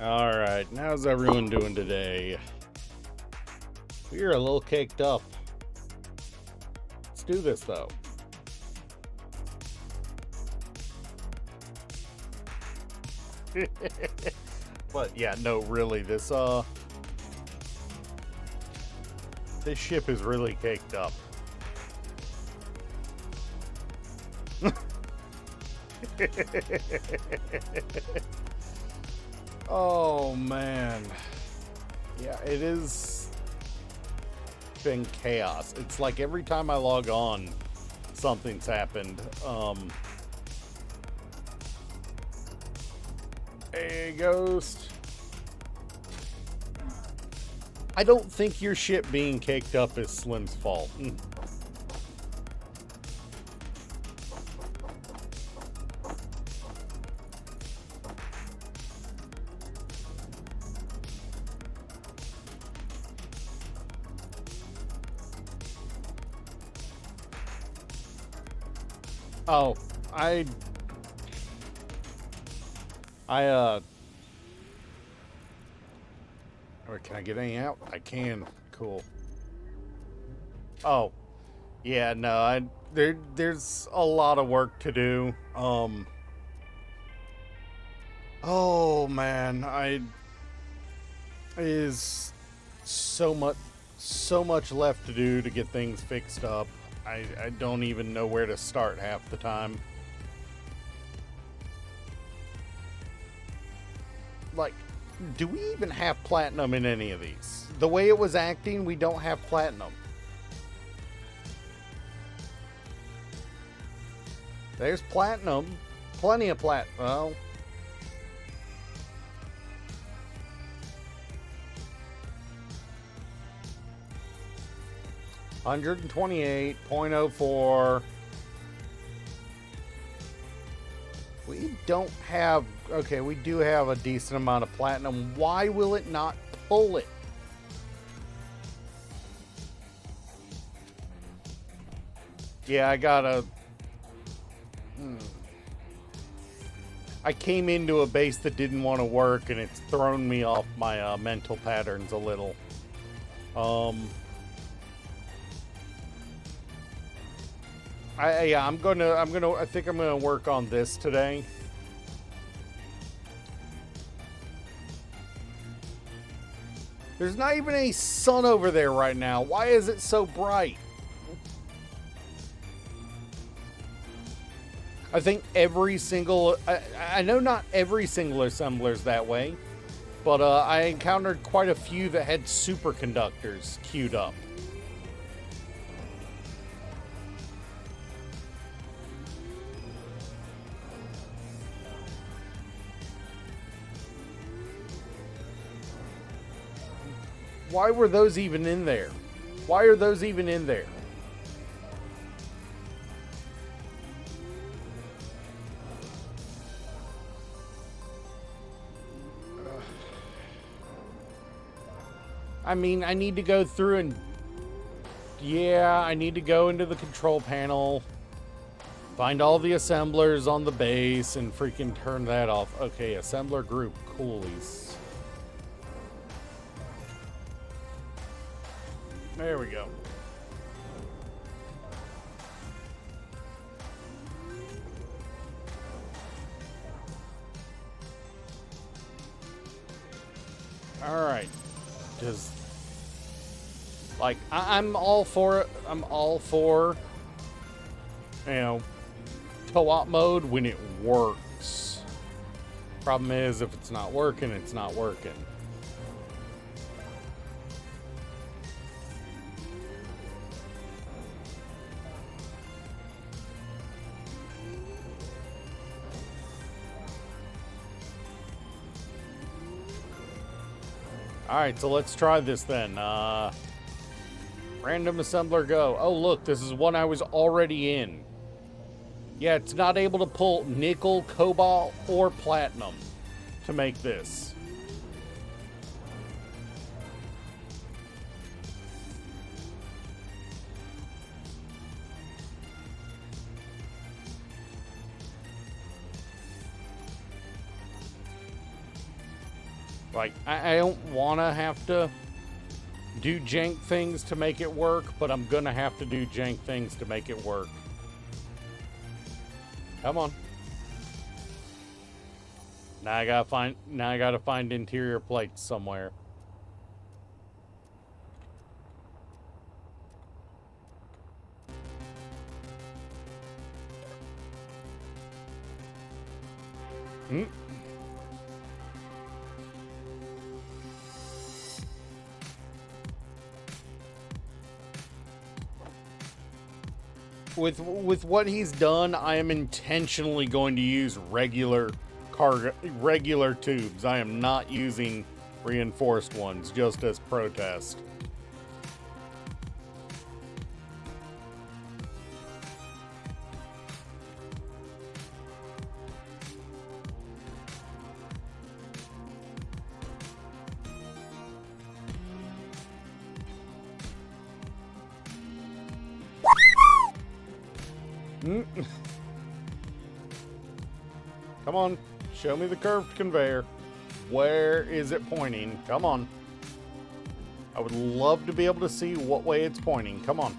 Alright, how's everyone doing today? We're a little caked up. Let's do this though. But yeah, no, really, this ship is really caked up. Oh man. Yeah, it is been chaos. It's like every time I log on, something's happened. Hey, Ghost. I don't think your ship being caked up is Slim's fault. Oh, or can I get any out? I can. Cool. Oh, yeah, no, there's a lot of work to do. Oh man, is so much left to do to get things fixed up. I don't even know where to start half the time. Like, do we even have platinum in any of these? The way it was acting, we don't have platinum. There's platinum. Plenty of platinum. Well, $128.04. We don't have... Okay, we do have a decent amount of platinum. Why will it not pull it? Yeah, I gotta... I came into a base that didn't want to work, and it's thrown me off my mental patterns a little. I think I'm gonna work on this today. There's not even any sun over there right now. Why is it so bright? I think every single... I know not every single assembler's that way, but I encountered quite a few that had superconductors queued up. Why were those even in there? Why are those even in there? I mean, I need to go through and... Yeah, I need to go into the control panel, find all the assemblers on the base, and freaking turn that off. Okay, assembler group, coolies. There we go. All right. Does... Like, I'm all for it. I'm all for, you know, co-op mode when it works. Problem is, if it's not working, it's not working. Alright, so let's try this then. Random assembler go. Oh, look, this is one I was already in. Yeah, it's not able to pull nickel, cobalt, or platinum to make this. Like, I don't want to have to do jank things to make it work, but I'm gonna have to do jank things to make it work. Come on. Now I gotta find interior plates somewhere. Hmm. With what he's done, I am intentionally going to use regular tubes. I am not using reinforced ones just as protest. Come on, show me the curved conveyor. Where is it pointing? Come on. I would love to be able to see what way it's pointing. Come on.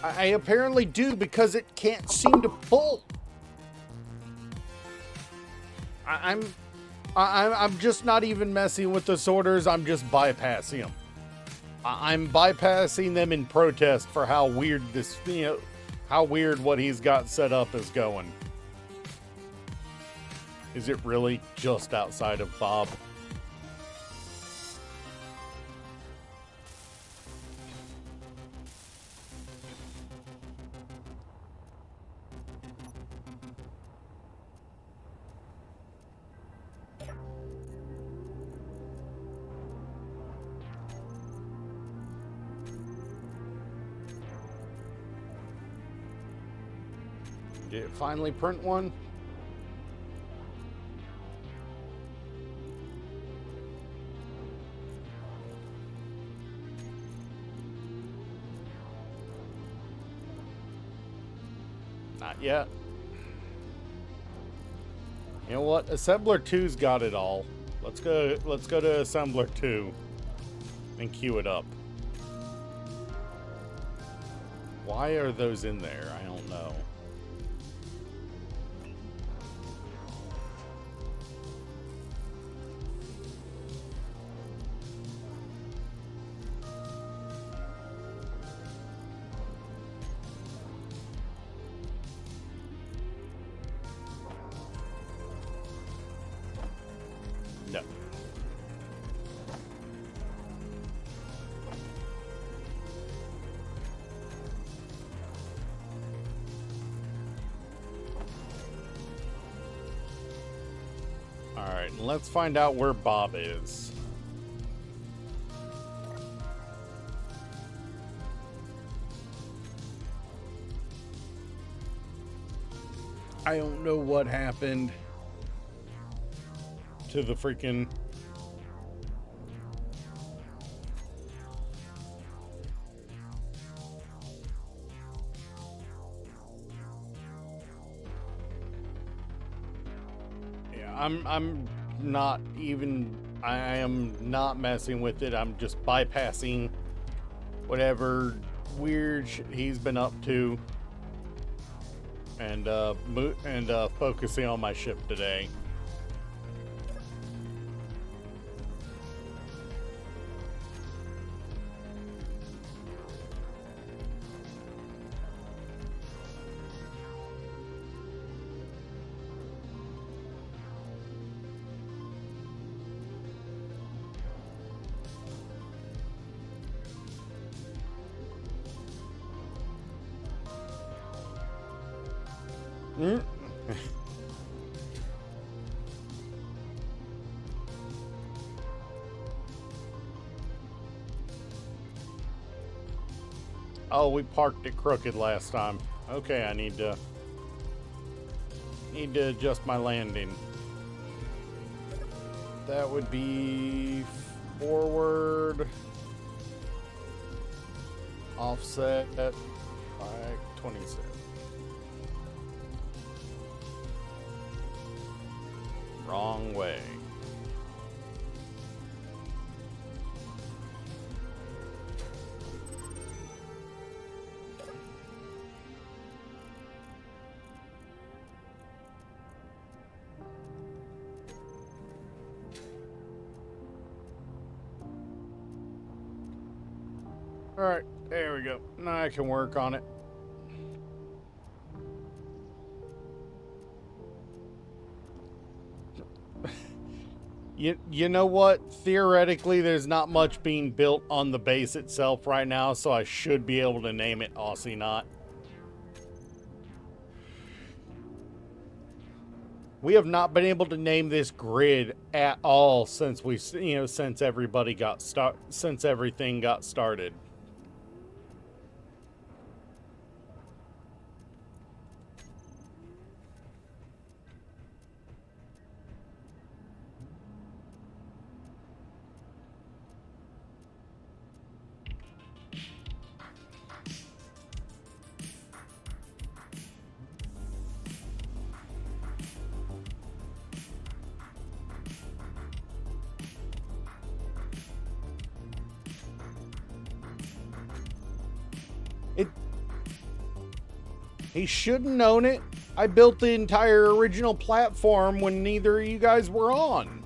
I apparently do because it can't seem to pull. I'm just not even messing with the sorters. I'm just bypassing them. I'm bypassing them in protest for how weird this, how weird what he's got set up is going. Is it really just outside of Bob? Did it finally print one? Not yet. You know what? Assembler 2's got it all. Let's go to Assembler 2 and queue it up. Why are those in there? I don't know. No. Alright, let's find out where Bob is. I don't know what happened to the freaking... Yeah, I'm not even... I am not messing with it. I'm just bypassing whatever weird shit he's been up to and focusing on my ship today. Mm. Oh, we parked it crooked last time. Okay, I need to adjust my landing. That would be forward, offset at 26. Wrong way. All right, there we go. Now I can work on it. You know what? Theoretically, there's not much being built on the base itself right now, so I should be able to name it Aussie Knot. We have not been able to name this grid at all since since everything got started. He shouldn't known it. I built the entire original platform when neither of you guys were on.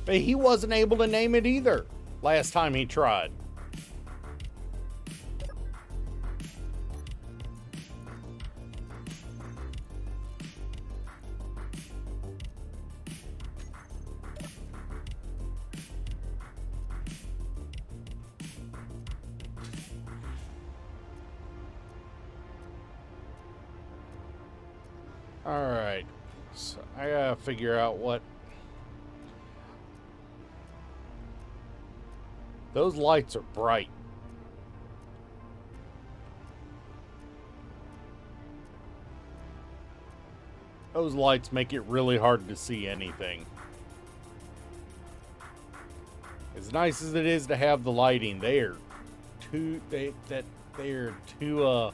But he wasn't able to name it either last time he tried. Alright, so I gotta figure out what... Those lights are bright. Those lights make it really hard to see anything. As nice as it is to have the lighting, they are too... They're too,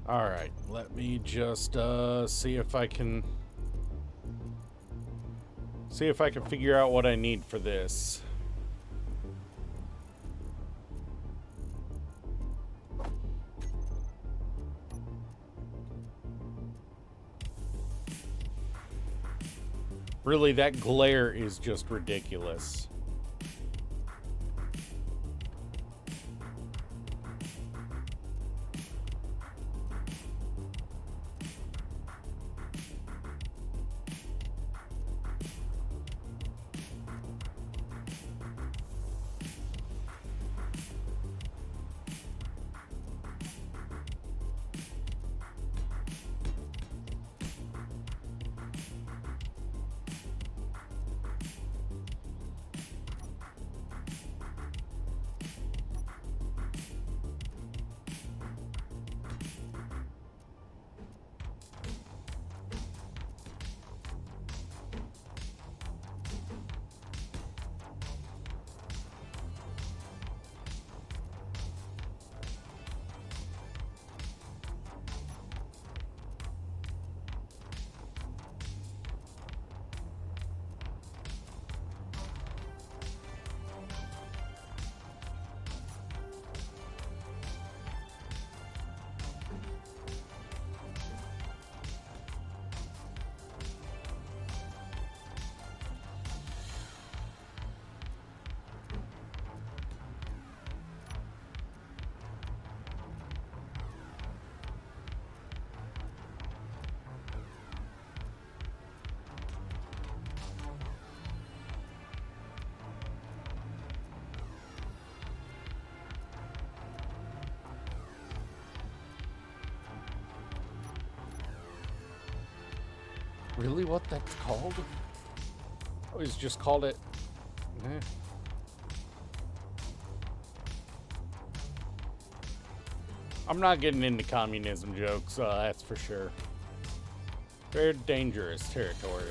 Alright, let me just see if I can figure out what I need for this. Really, that glare is just ridiculous. really what that's called? I always just called it... Eh. I'm not getting into communism jokes, that's for sure. Very dangerous territory.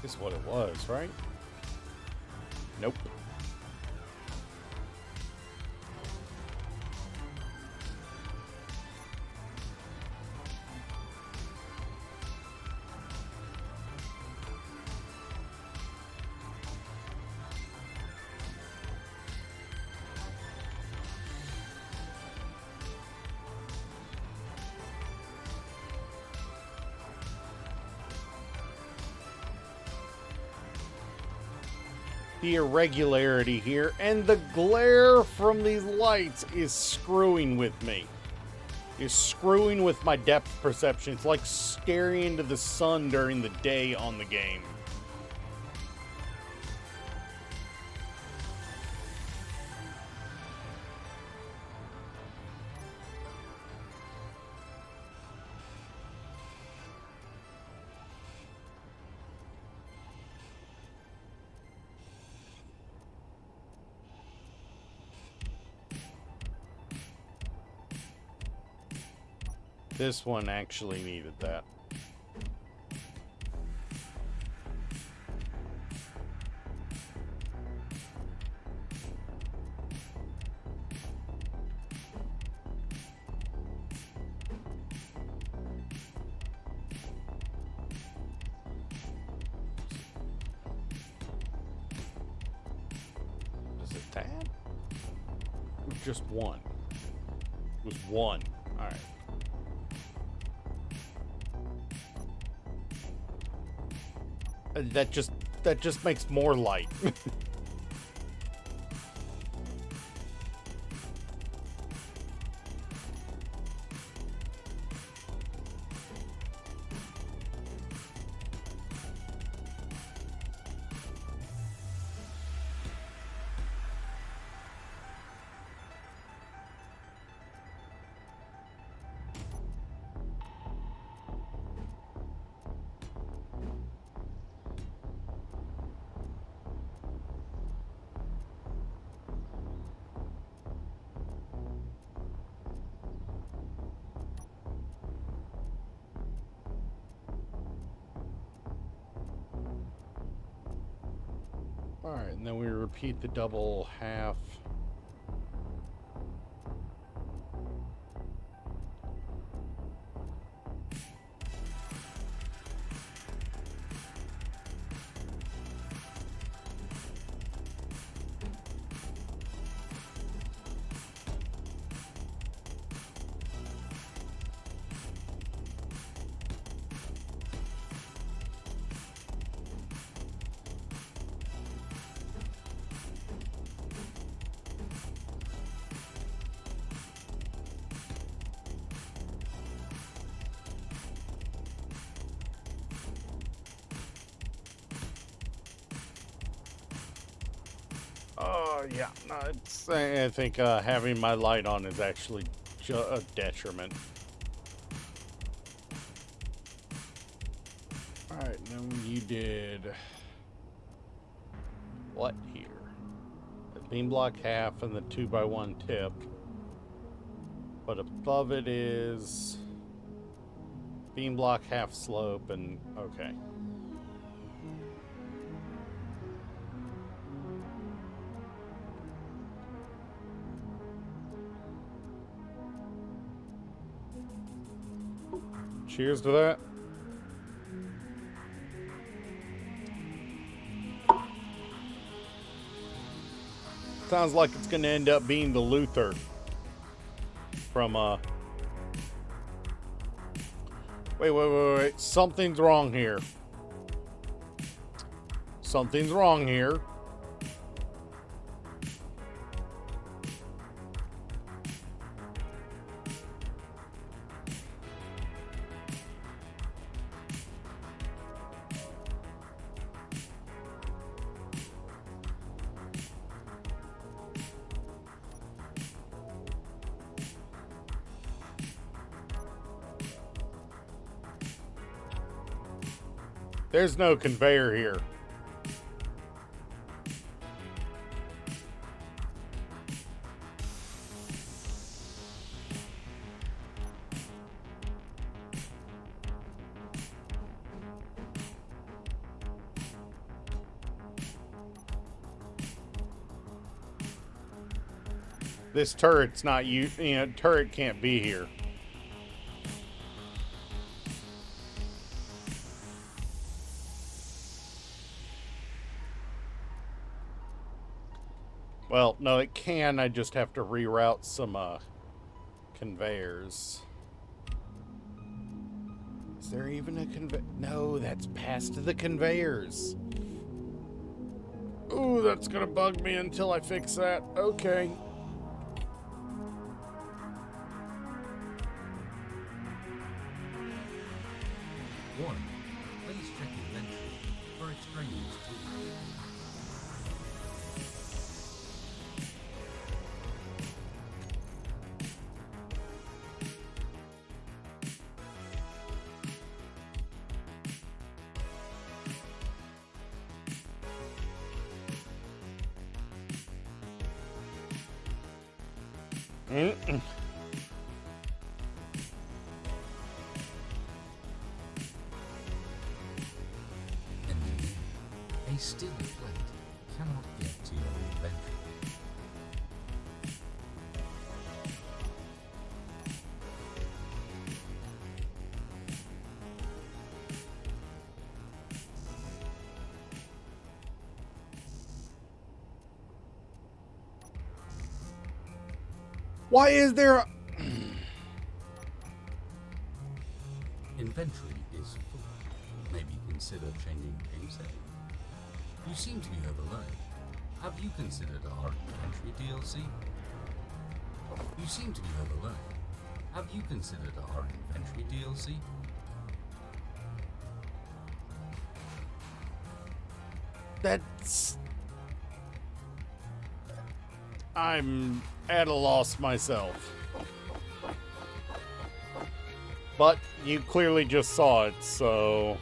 Is what it was, right? Nope. The irregularity here and the glare from these lights is screwing with me. Is screwing with my depth perception. It's like staring into the sun during the day on the game. This one actually needed that. Is it that? Or just one? It was one. All right. That just makes more light. Alright, and then we repeat the double half. Yeah, no, I think having my light on is actually a detriment. Alright, then you did... what here? The beam block half and the 2x1 tip. But above it is... beam block half slope and... okay. Cheers to that. Sounds like it's going to end up being the Luther from, Wait. Something's wrong here. Something's wrong here. There's no conveyor here. This turret's not turret can't be here. Well, no, it can. I just have to reroute some conveyors. Is there even a conveyor? No, that's past the conveyors. Ooh, that's gonna bug me until I fix that. Okay. One, please check inventory for extraneous tools. Mm-mm. A steel plate cannot get to your inventory. Why is there a... Inventory is full. Maybe consider changing game setting. You seem to be overloaded. Have you considered our inventory DLC? You seem to be overloaded. Have you considered our inventory DLC? That's... I'm at a loss myself. But you clearly just saw it, so...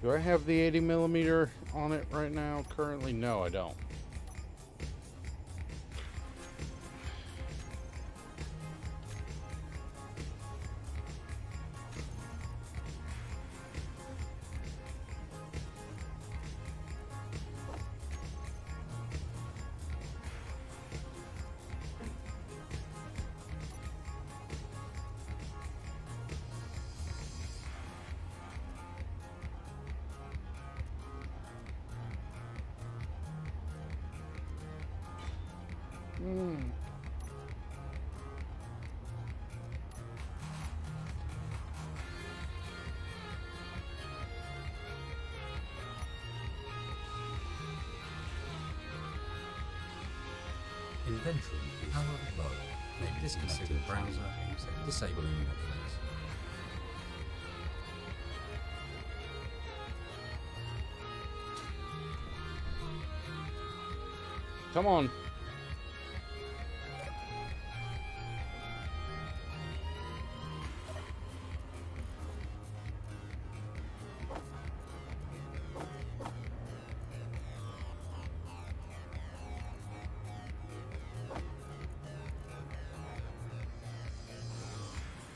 Do I have the 80mm on it right now? Currently, no, I don't. Inventory is low. Maybe disconnecting browser, disabling Netflix. Come on.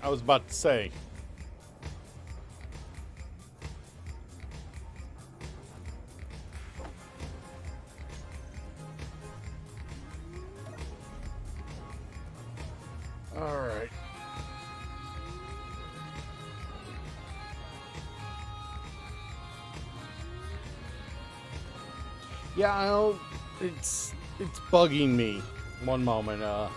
I was about to say. All right. Yeah, I know it's bugging me. One moment, yeah,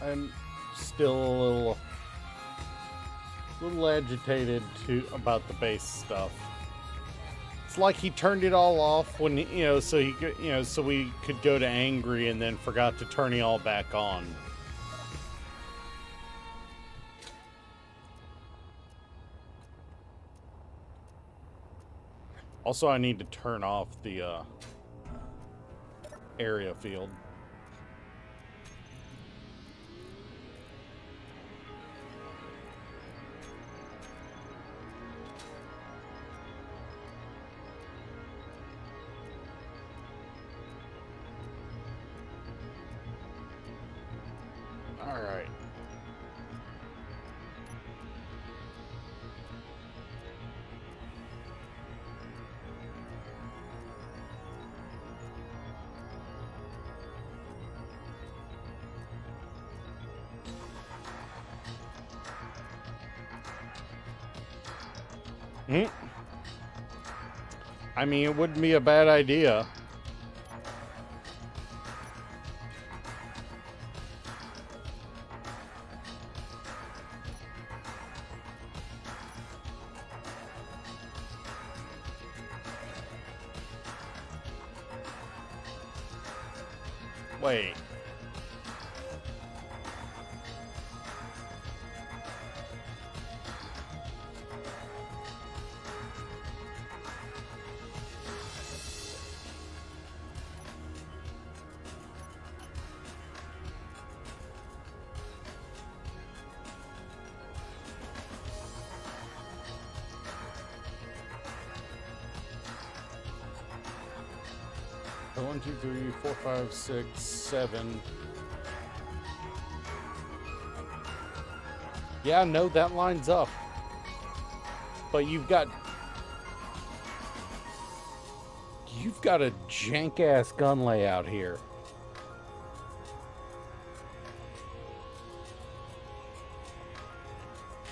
I'm still a little agitated about the base stuff. It's like he turned it all off when so he could, so we could go to angry, and then forgot to turn it all back on. Also, I need to turn off the area field. All right. I mean, it wouldn't be a bad idea. Wait. So 1, 2, 3, 4, 5, 6, 7. Yeah, no, that lines up. But you've got a jank-ass gun layout here.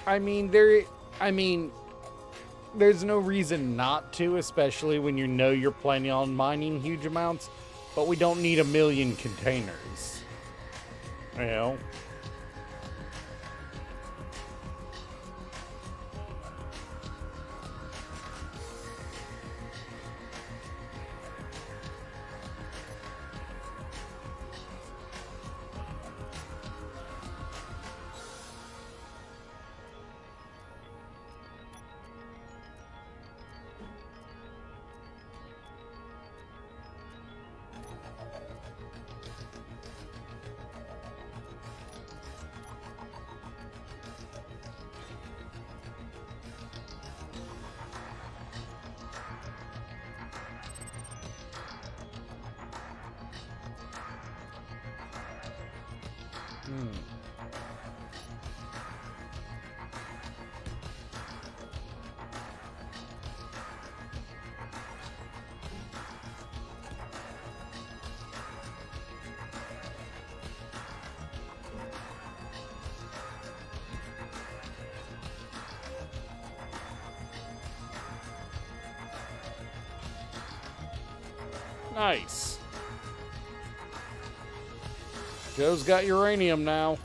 I mean, there's no reason not to, especially when you know you're planning on mining huge amounts, but we don't need 1,000,000 containers. You know? Nice. Joe's got uranium now.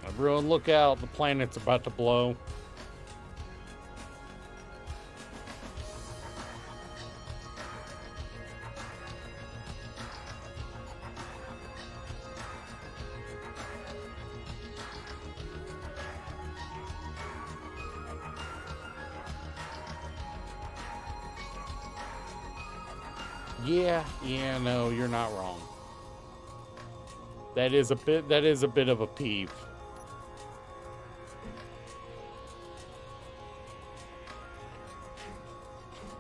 Everyone look out, the planet's about to blow. Yeah, no, you're not wrong. That is a bit of a peeve.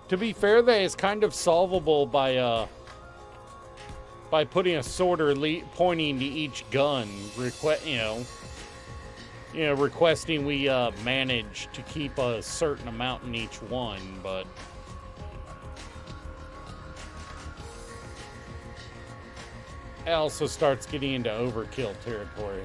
To be fair, that is kind of solvable by putting a sorter pointing to each gun, requesting we manage to keep a certain amount in each one, but it also starts getting into overkill territory.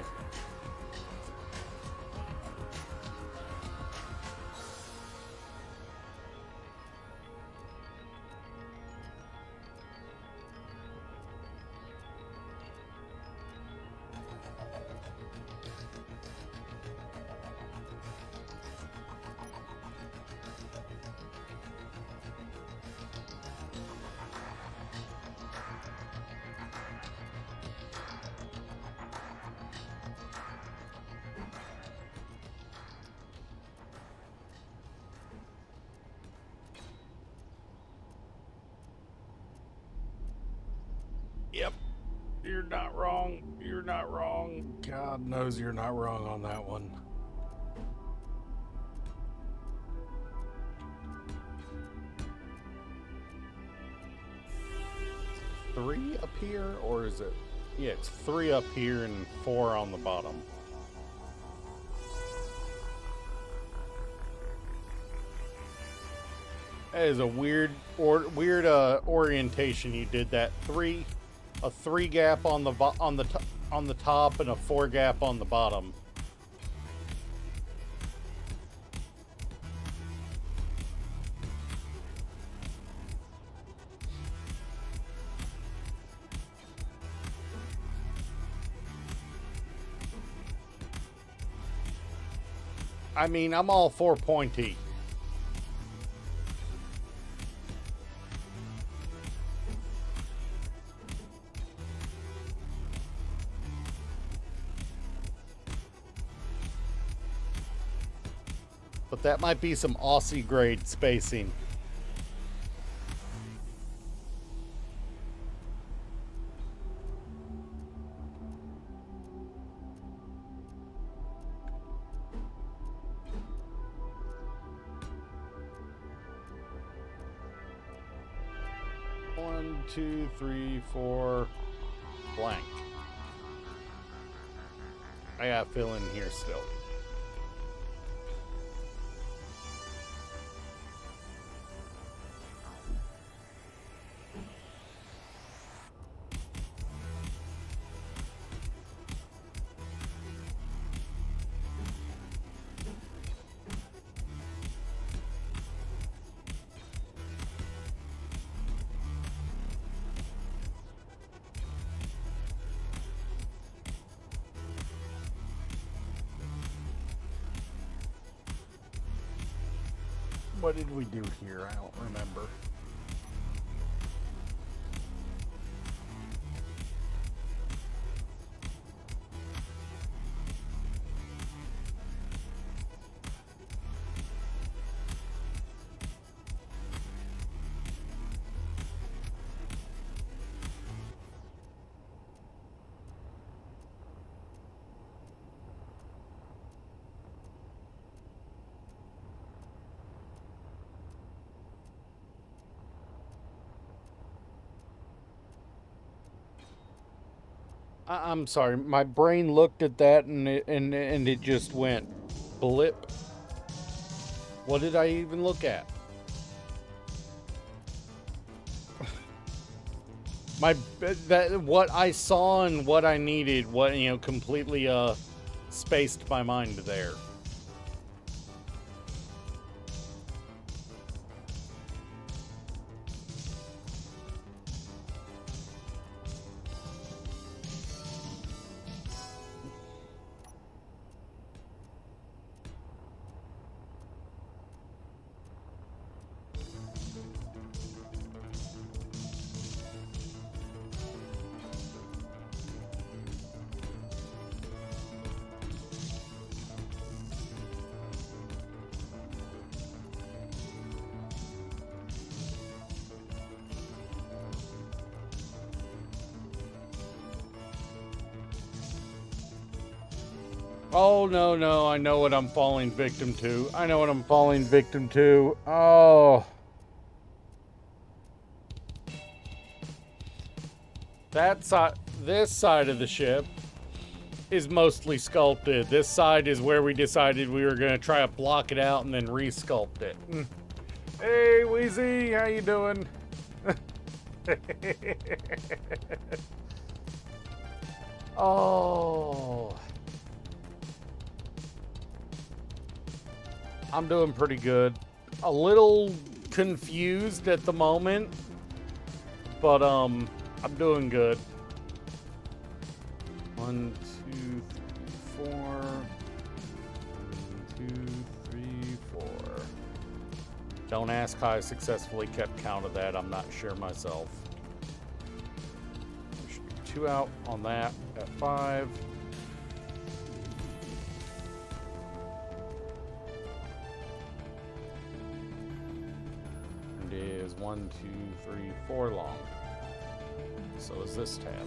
Yep. You're not wrong. You're not wrong. God knows you're not wrong on that one. Three up here, or is it? Yeah, it's 3 up here and 4 on the bottom. That is a weird orientation you did that. A 3 gap on the top and a 4 gap on the bottom. I mean, I'm all for pointy. But that might be some Aussie grade spacing. One, two, three, four, blank. I gotta fill in here still. What did we do here? I don't remember. I'm sorry. My brain looked at that and it just went blip. What did I even look at? What I saw and what I needed, completely spaced my mind there. Oh, no, no, I know what I'm falling victim to. I know what I'm falling victim to. Oh. This side of the ship is mostly sculpted. This side is where we decided we were going to try to block it out and then re-sculpt it. Hey, Wheezy, how you doing? Oh. I'm doing pretty good. A little confused at the moment, but I'm doing good. 1, 2, 3, 4. 1, 2, 3, 4. Don't ask how I successfully kept count of that. I'm not sure myself. There's 2 out on that at 5. And is 1, 2, 3, 4 long. So is this tab.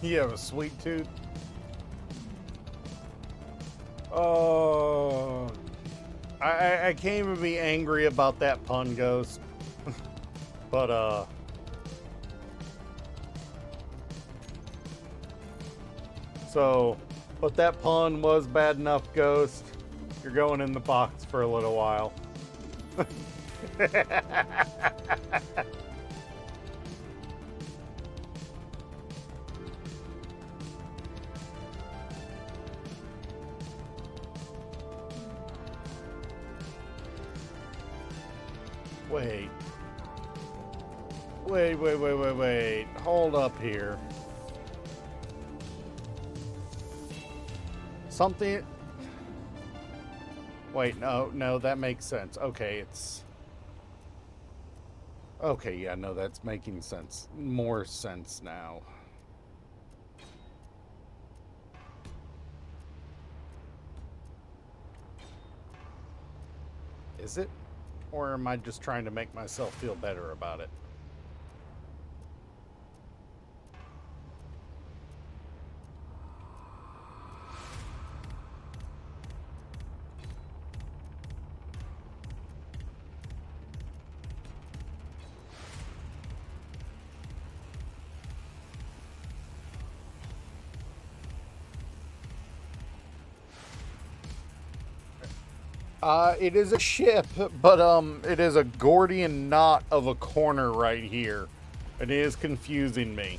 You have a sweet tooth? Oh, I can't even be angry about that pun, Ghost. But but that pun was bad enough, Ghost. You're going in the box for a little while. Wait. Hold up here. Something... Wait, no, that makes sense. Okay, it's... Okay, yeah, no, that's making sense. More sense now. Is it? Or am I just trying to make myself feel better about it? It is a ship, but it is a Gordian knot of a corner right here. It is confusing me.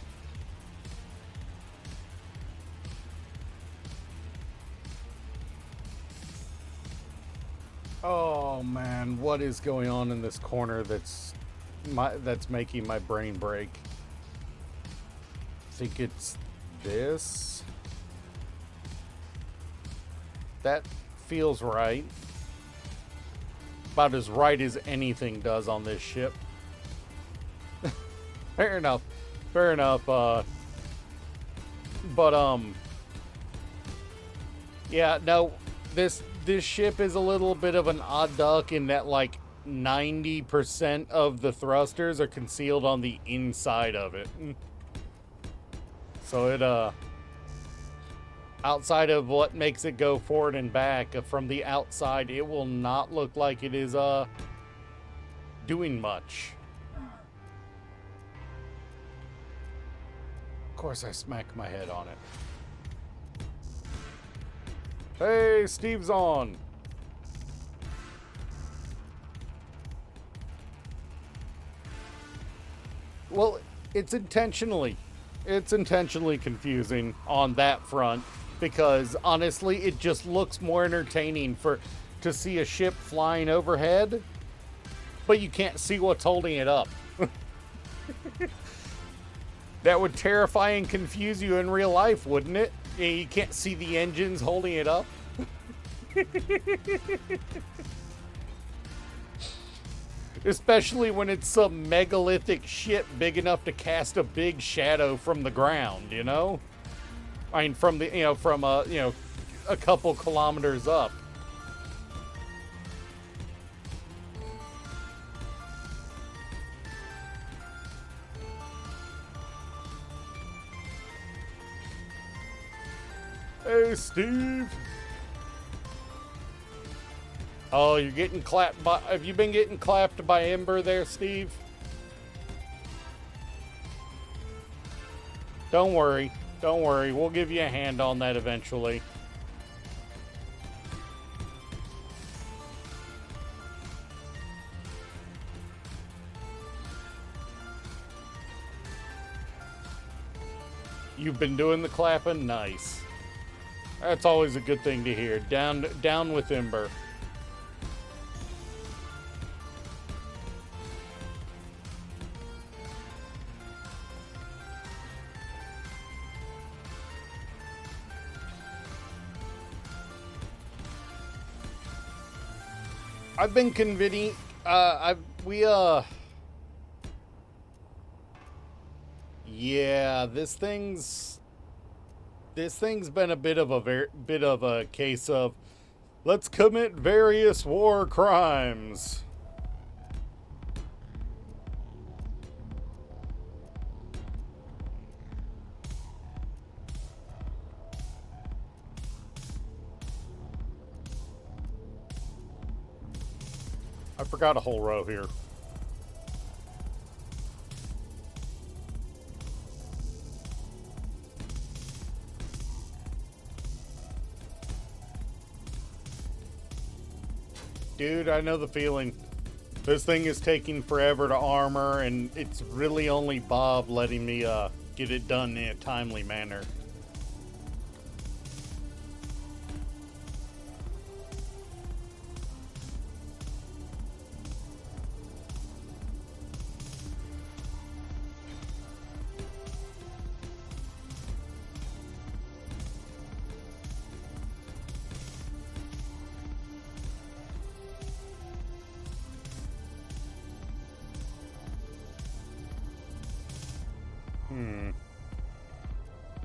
Oh man, what is going on in this corner that's making my brain break? I think it's this. That feels right. About as right as anything does on this ship. Fair enough. Yeah, no, this ship is a little bit of an odd duck in that like 90% of the thrusters are concealed on the inside of it. So it outside of what makes it go forward and back, from the outside, it will not look like it is doing much. Of course, I smack my head on it. Hey, Steve's on. Well, it's intentionally confusing on that front. Because honestly, it just looks more entertaining to see a ship flying overhead, but you can't see what's holding it up. That would terrify and confuse you in real life, wouldn't it? Yeah, you can't see the engines holding it up. Especially when it's some megalithic ship big enough to cast a big shadow from the ground, you know? I mean, from the, from a couple kilometers up. Hey, Steve. Oh, you're getting clapped by... Have you been getting clapped by Ember there, Steve? Don't worry. Don't worry. We'll give you a hand on that eventually. You've been doing the clapping? Nice. That's always a good thing to hear. Down with Ember. I've been convincing, yeah, this thing's been a bit of a case of let's commit various war crimes. I forgot a whole row here. Dude, I know the feeling. This thing is taking forever to armor, and it's really only Bob letting me get it done in a timely manner.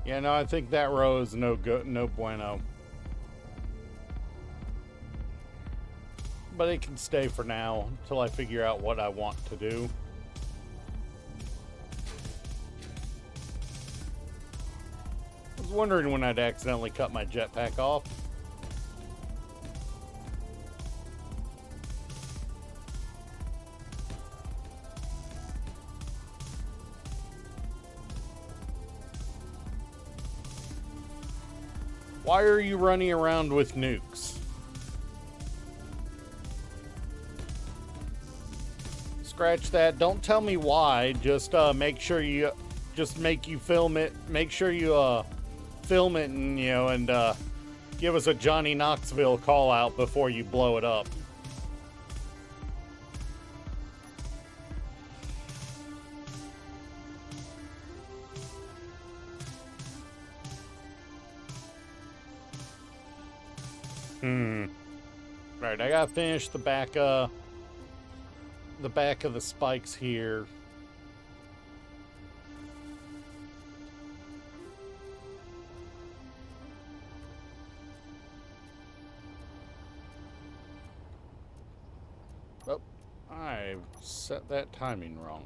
Yeah, no, I think that row is no bueno. But it can stay for now until I figure out what I want to do. I was wondering when I'd accidentally cut my jetpack off. Why are you running around with nukes? Scratch that. Don't tell me why. Just make sure you film it. Make sure you film it and give us a Johnny Knoxville call out before you blow it up. Right, I gotta finish the back of the spikes here. Oh, I've set that timing wrong.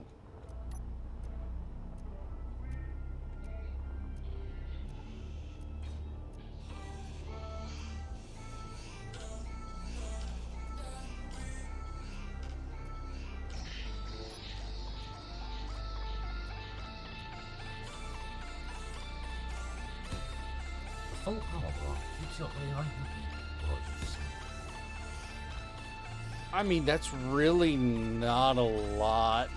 Full power block keeps your AI happy. Gorgeous. I mean, that's really not a lot.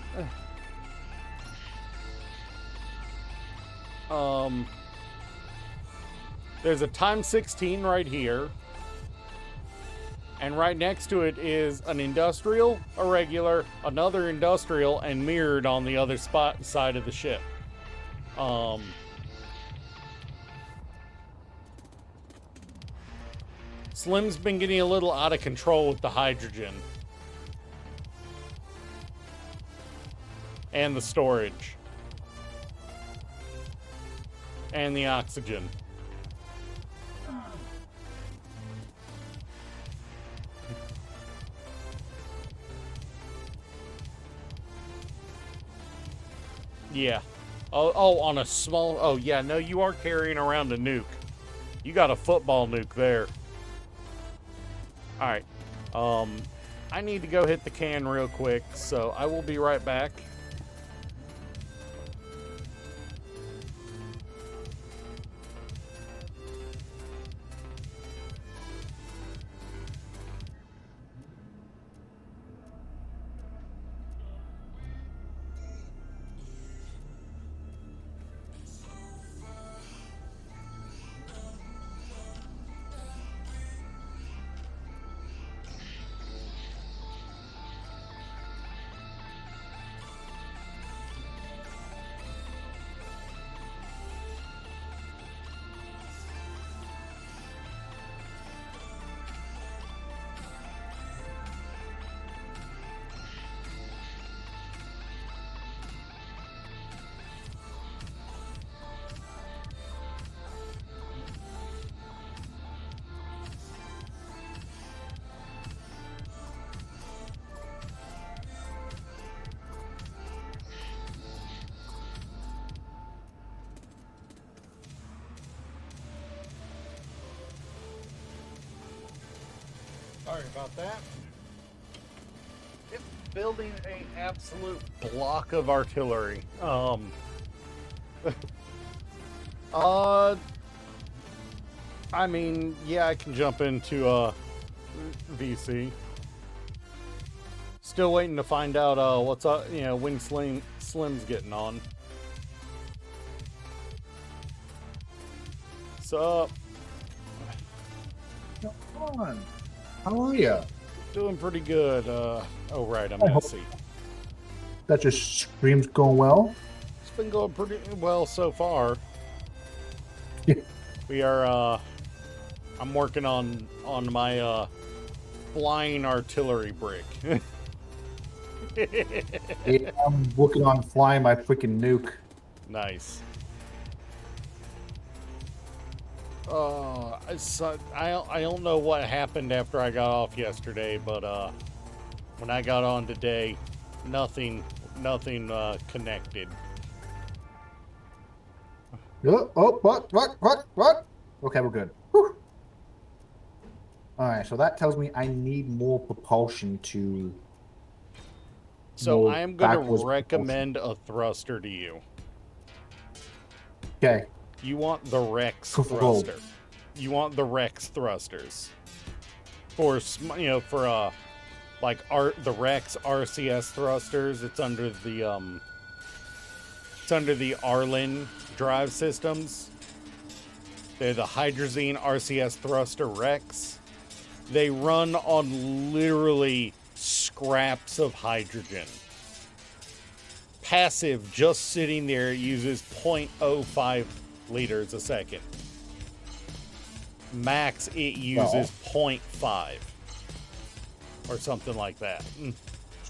There's a times 16 right here. And right next to it is an industrial, a regular, another industrial, and mirrored on the other side of the ship. Slim's been getting a little out of control with the hydrogen. And the storage. And the oxygen. Yeah. Oh, on a small... Oh, yeah, no, you are carrying around a nuke. You got a football nuke there. Alright. I need to go hit the can real quick, so I will be right back. Sorry about that. It's building an absolute block of artillery. I mean, yeah, I can jump into VC. Still waiting to find out what's up, when Slim's getting on. What's up? Come on. How are you? Doing pretty good. Oh, right, I'm messy. That your stream's going well? It's been going pretty well so far. Yeah. We are, I'm working on my, flying artillery brick. Yeah, I'm working on flying my freaking nuke. Nice. I don't know what happened after I got off yesterday, but when I got on today, nothing connected. Oh, what? Okay, we're good. Whew. All right, so that tells me I need more propulsion to... So more I am going to backwards recommend a thruster to you. Okay. You want the Rex Cool. thruster. You want the Rex thrusters. For the Rex RCS thrusters, it's under the Arlen drive systems. They're the Hydrazine RCS thruster Rex. They run on literally scraps of hydrogen. Passive, just sitting there, uses 0.05 liters a second. Max, it uses 0.5 or something like that.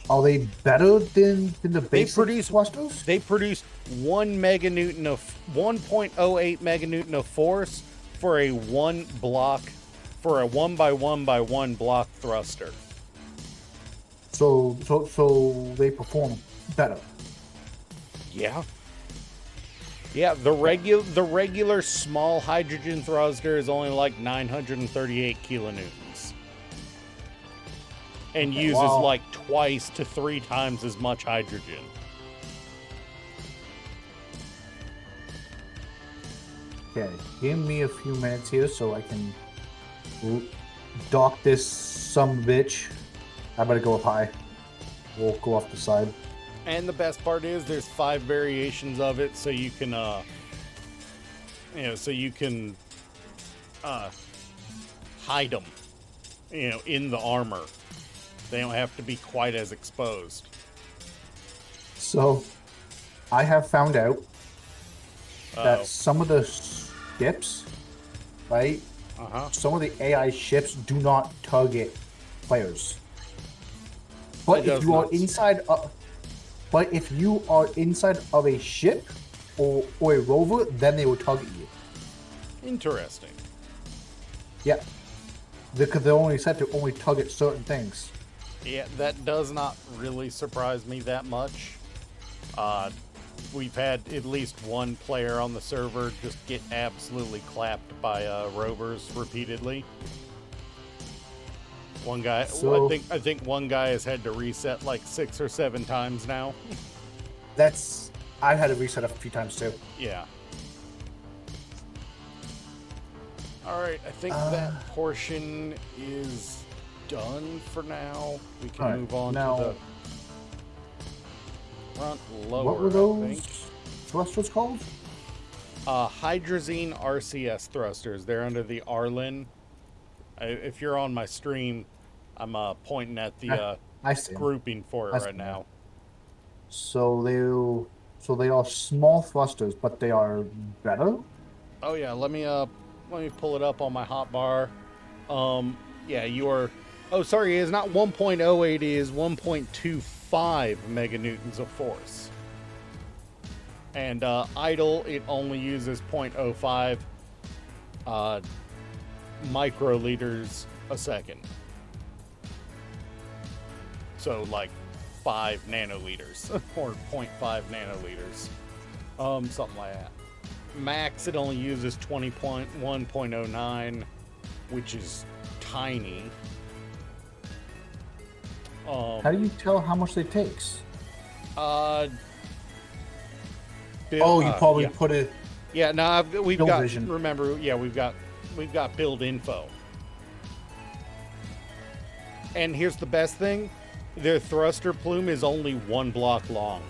Are they better than the basic thrusters? They produce 1.08 meganewton of force for a 1 by 1 by 1 block thruster. So they perform better. Yeah. Yeah, the regular small hydrogen thruster is only like 938 kilonewtons. And uses like twice to 3 times as much hydrogen. Okay, give me a few minutes here so I can dock this bitch. I better go up high. We'll go off the side. And the best part is there's 5 variations of it, so you can hide them. in the armor. They don't have to be quite as exposed. So, I have found out Uh-oh. that some of the ships, right? Uh-huh. Some of the AI ships do not target players. But It if does you are not. inside, but if you are inside of a ship or a rover, then they will target you. Interesting. Yeah, because they're only set to only target certain things. Yeah, that does not really surprise me that much. We've had at least one player on the server just get absolutely clapped by rovers repeatedly. One guy, So- I think one guy has had to reset like 6 or 7 times now. I've had to reset a few times too. Yeah. All right, I think that portion is done for now. We can All right, move on now- to the front lower. What were I those think. thrusters called? Hydrazine RCS thrusters. They're under the Arlen. If you're on my stream, I'm pointing at the I see. grouping for it I see right now. So they are small thrusters, but they are better. Oh yeah, let me pull it up on my hotbar. Yeah, you are. Oh, sorry, it's not 1.08. It is 1.25 meganewtons of force. And idle, it only uses 0.05 microliters a second. So like 5 nanoliters or 0.5 nanoliters, something like that. Max, it only uses 20.1.09, which is tiny. How do you tell how much it takes? Build, You probably yeah. put it. Yeah, no, we've Build got. vision. Remember, yeah, we've got build info. And here's the best thing: their thruster plume is only 1 block long.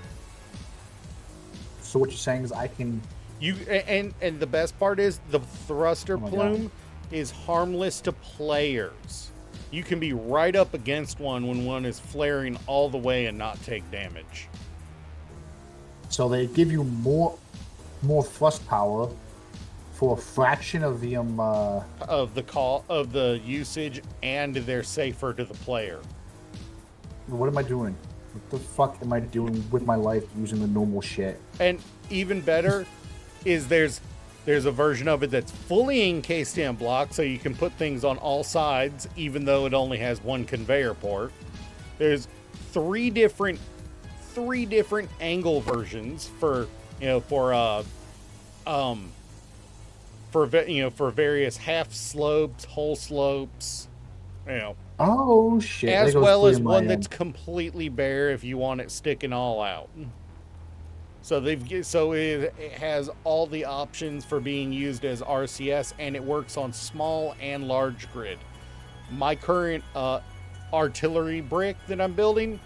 So what you're saying is I can. And the best part is the thruster Oh my plume God. is harmless to players. You can be right up against one when one is flaring all the way and not take damage. So they give you more thrust power for a fraction of the Of the usage, and they're safer to the player. What am I doing? What the fuck am I doing with my life using the normal shit? And even better is there's a version of it that's fully encased in block, so you can put things on all sides, even though it only has 1 conveyor port. There's three different angle versions for various half slopes, whole slopes, Oh shit! as There goes well as 3 on my one end. that's completely bare if you want it sticking all out. So it has all the options for being used as RCS, and it works on small and large grid. My current artillery brick that I'm building,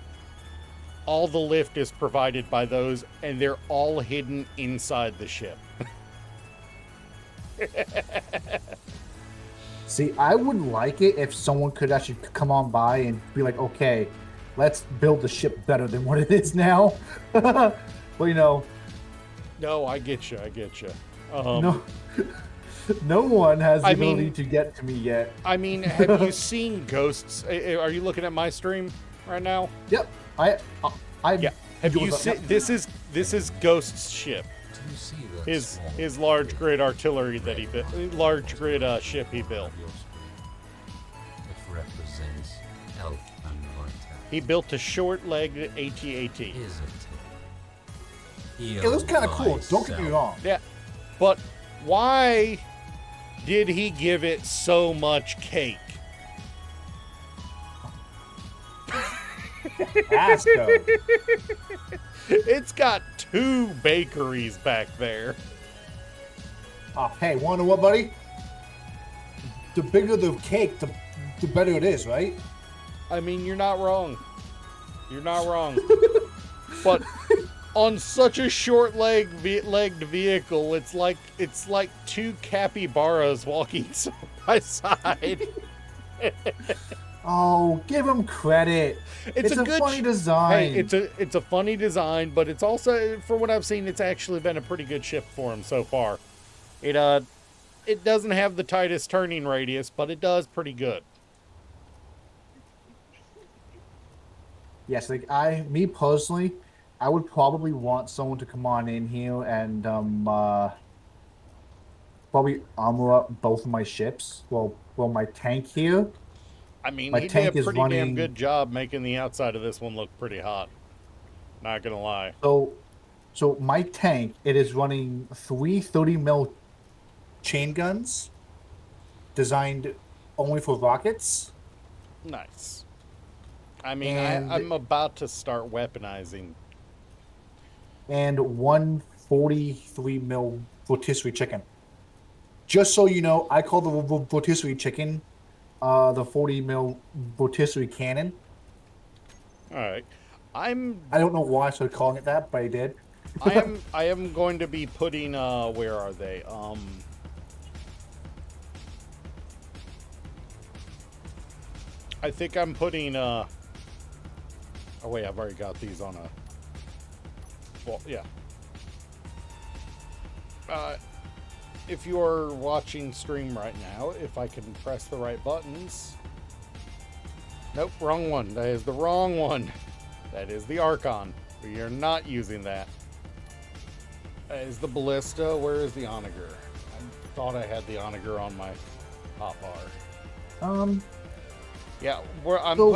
all the lift is provided by those, and they're all hidden inside the ship. See, I would like it if someone could actually come on by and be like, okay, let's build the ship better than what it is now. Well, No, I get you. no, no one has the I ability mean- to get to me yet. I mean, have you seen Ghosts? Are you looking at my stream right now? Yep, I Yeah. Have you Yep. seen? This is Ghost's ship. Do you see that small His large grid artillery that he built, large grid ship he built. It represents health and vitality. He built a short-legged AT-AT. Is it? It was kind of cool. Don't get me wrong. Yeah, but why did he give it so much cake? Asco. It's got 2 bakeries back there. Oh, hey, wanna know what, buddy? The bigger the cake, the better it is, right? I mean, you're not wrong. You're not wrong. But on such a short-legged vehicle, it's like 2 capybaras walking side by side. Oh, give him credit. It's a good funny sh- design. Hey, it's a funny design, but it's also, for what I've seen, it's actually been a pretty good ship for him so far. It it doesn't have the tightest turning radius, but it does pretty good. Yes, like me personally, I would probably want someone to come on in here and probably armor up both of my ships. Well, my tank here, I mean, my he did a tank is pretty damn running. good job making the outside of this one look pretty hot. Not gonna lie. So my tank, it is running three 30 mil chain guns designed only for rockets, Nice. I mean, and I'm about to start weaponizing. one 43 mil rotisserie chicken. Just so you know, I call the rotisserie chicken the 40 mil rotisserie cannon. All right. I'm I don't know why I started calling it that, but I did. I am going to be putting where are they? I think I'm putting oh wait, I've already got these on a well, yeah. Uh if you're watching stream right now, if I can press the right buttons. Nope, wrong one. That is the wrong one. That is the Archon. We are not using that. That is the Ballista. Where is the Onager? I thought I had the Onager on my hotbar. Yeah, I'm So-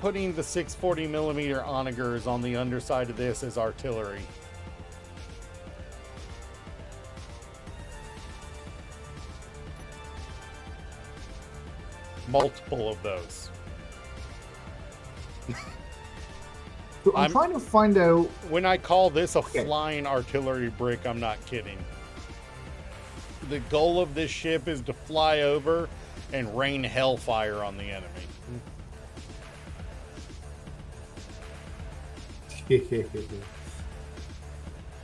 putting the 640 millimeter Onagers on the underside of this as artillery. Multiple of those. So I'm trying to find out. When I call this a Okay. flying artillery brick, I'm not kidding. The goal of this ship is to fly over and rain hellfire on the enemy.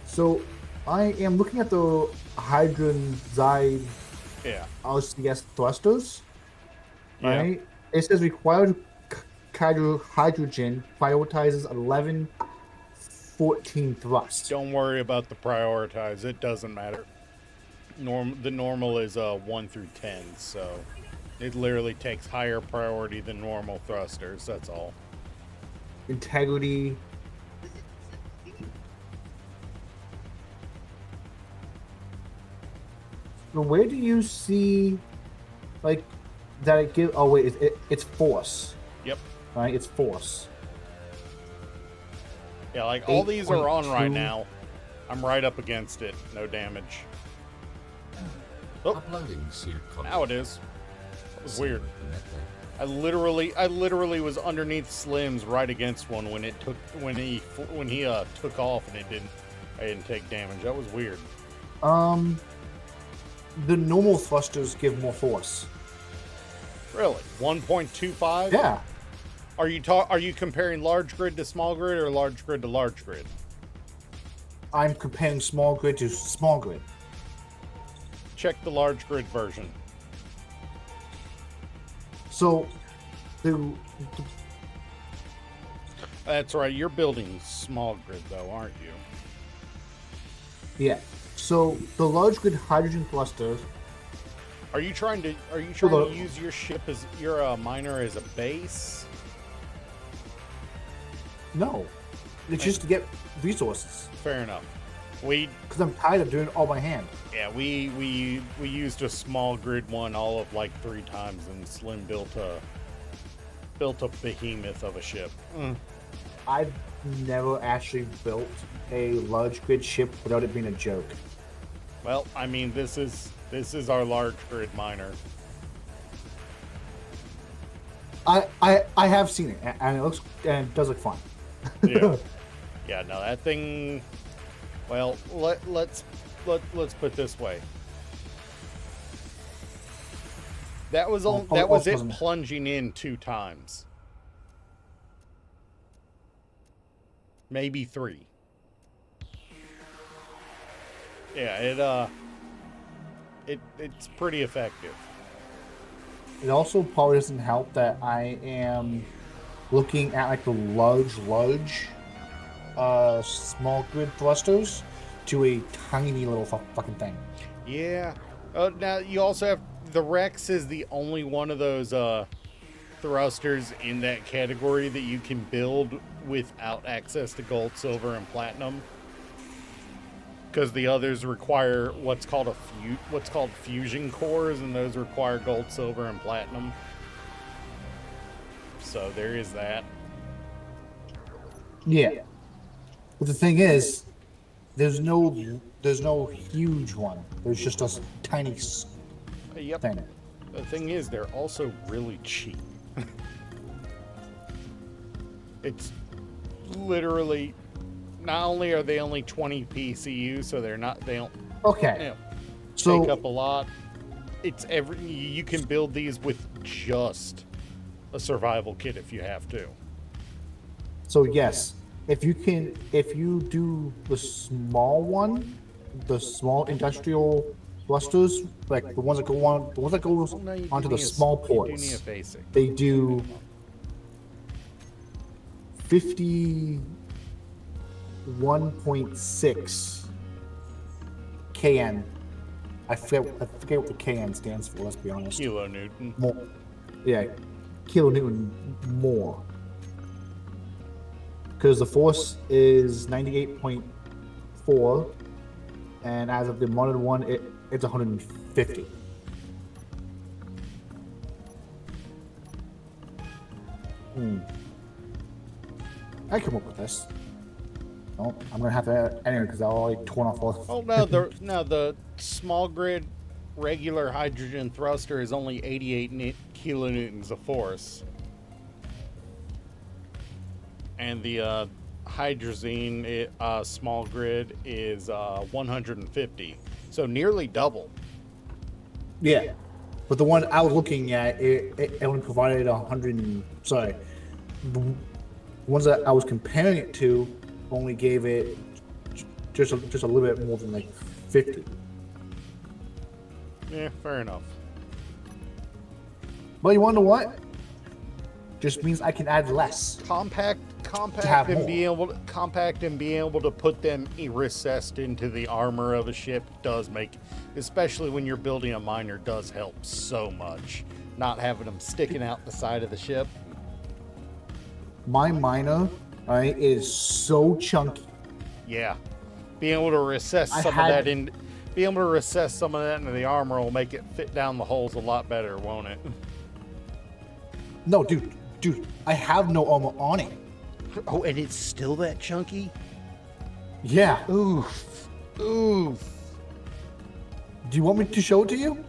So I am looking at the Hydron Zide Yeah. LCS thrusters. Yeah. Right? It says required hydrogen prioritizes 11, 14 thrust. Don't worry about the prioritize. It doesn't matter. The normal is 1 through 10, so it literally takes higher priority than normal thrusters. That's all. Integrity. So where do you see, like, that it give? Oh wait, it's force, Yep. right? It's force. Yeah, like all these are on right 8.2. now. I'm right up against it. No damage. Oh. Uploading sealed content. Now it is. That was weird. The network. I literally was underneath Slim's right against one when it took when he took off and I didn't take damage. That was weird. The normal thrusters give more force. Really? 1.25? Yeah, Are you comparing large grid to small grid or large grid to large grid? I'm comparing small grid to small grid. Check the large grid version. So, the That's right. You're building small grid though, aren't you? yeah. So the large grid hydrogen thrusters. Are you trying to the- use your ship as your miner as a base? No, it's just to get resources. Fair enough. We Because I'm tired of doing it all by hand. Yeah, we used a small grid one all of like 3 times, and Slim built a behemoth of a ship. I've never actually built a large grid ship without it being a joke. Well, I mean, this is our large grid miner. I have seen it, and it does look fun. Yeah, yeah. No, that thing. Well, let's put it this way. That was Oh, that was it wasn't it? plunging in 2 times, maybe 3. Yeah, it's pretty effective. it also probably doesn't help that I am looking at like the large small grid thrusters to a tiny little fucking thing. Yeah. Now you also have the Rex is the only one of those thrusters in that category that you can build without access to gold, silver, and platinum. Because the others require what's called fusion cores, and those require gold, silver, and platinum. So there is that. Yeah. But the thing is, there's no huge one. There's just a tiny Yep. thing. The thing is, they're also really cheap. It's literally, not only are they only 20 PCU, so they don't Okay. take So up a lot. You can build these with just a survival kit if you have to. so yes, if you do the small one, the small industrial thrusters, like the ones that go No, you do onto the need small you do need ports, a basic. they do 51.6 KN. I forget what the KN stands for. Let's be honest. Kilonewton. More, yeah, kilonewton more. Because the force is 98.4, and as of the modern one, it's 150. I came up with this. Oh, I'm gonna have to anyway because I already torn off all. Oh no, the small grid regular hydrogen thruster is only 88 kilonewtons of force, and the hydrazine small grid is 150, so nearly double. Yeah, but the one I was looking at, it only provided 100. Sorry, the ones that I was comparing it to only gave it just a little bit more than like 50. Yeah, fair enough. But you want to know what? Just means I can add less. Compact have and more. being able to put them recessed into the armor of a ship does make, especially when you're building a miner, does help so much. Not having them sticking out the side of the ship. My miner, right, is so chunky. Yeah, being able to recess I some had- of that in, being able to recess some of that into the armor will make it fit down the holes a lot better, won't it? No, dude, I have no armor on it. Oh, and it's still that chunky? Yeah. Oof. Oof. Do you want me to show it to you?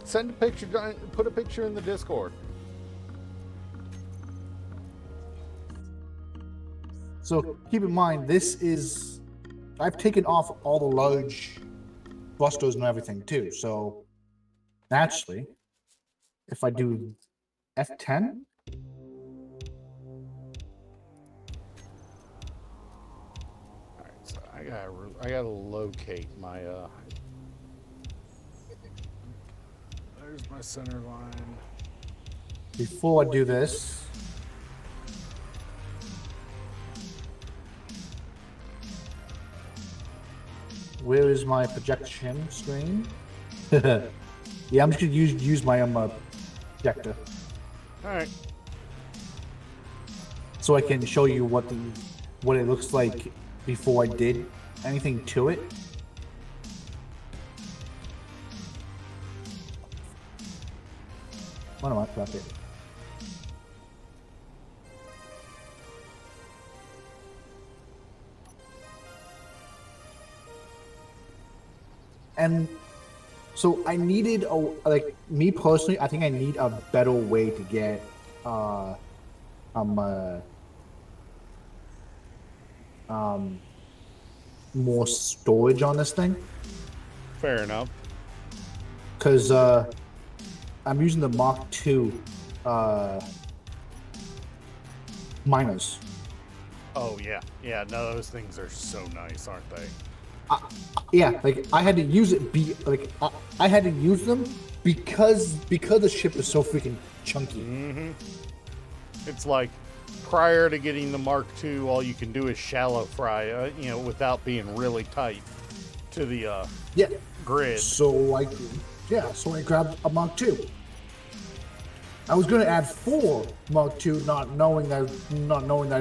Send a picture, put a picture in the Discord. So keep in mind, I've taken off all the large thrusters and everything too. So naturally, if I do F10, Alright, so I gotta locate my, there's my center line. before I do this, where is my projection screen? Yeah, I'm just gonna use my projector Alright. so I can show you what it looks like before I did anything to it. What am I about it? And so I needed like me personally, I think I need a better way to get more storage on this thing, Fair enough. because I'm using the Mark II miners. Oh, yeah. Yeah, no, those things are so nice, aren't they? Yeah, like I had to use it. I had to use them because the ship is so freaking chunky. It's like prior to getting the Mark II, all you can do is shallow fry, without being really tight to the Yeah. grid. So I grabbed a Mark II. I was gonna add 4 Mark II, not knowing that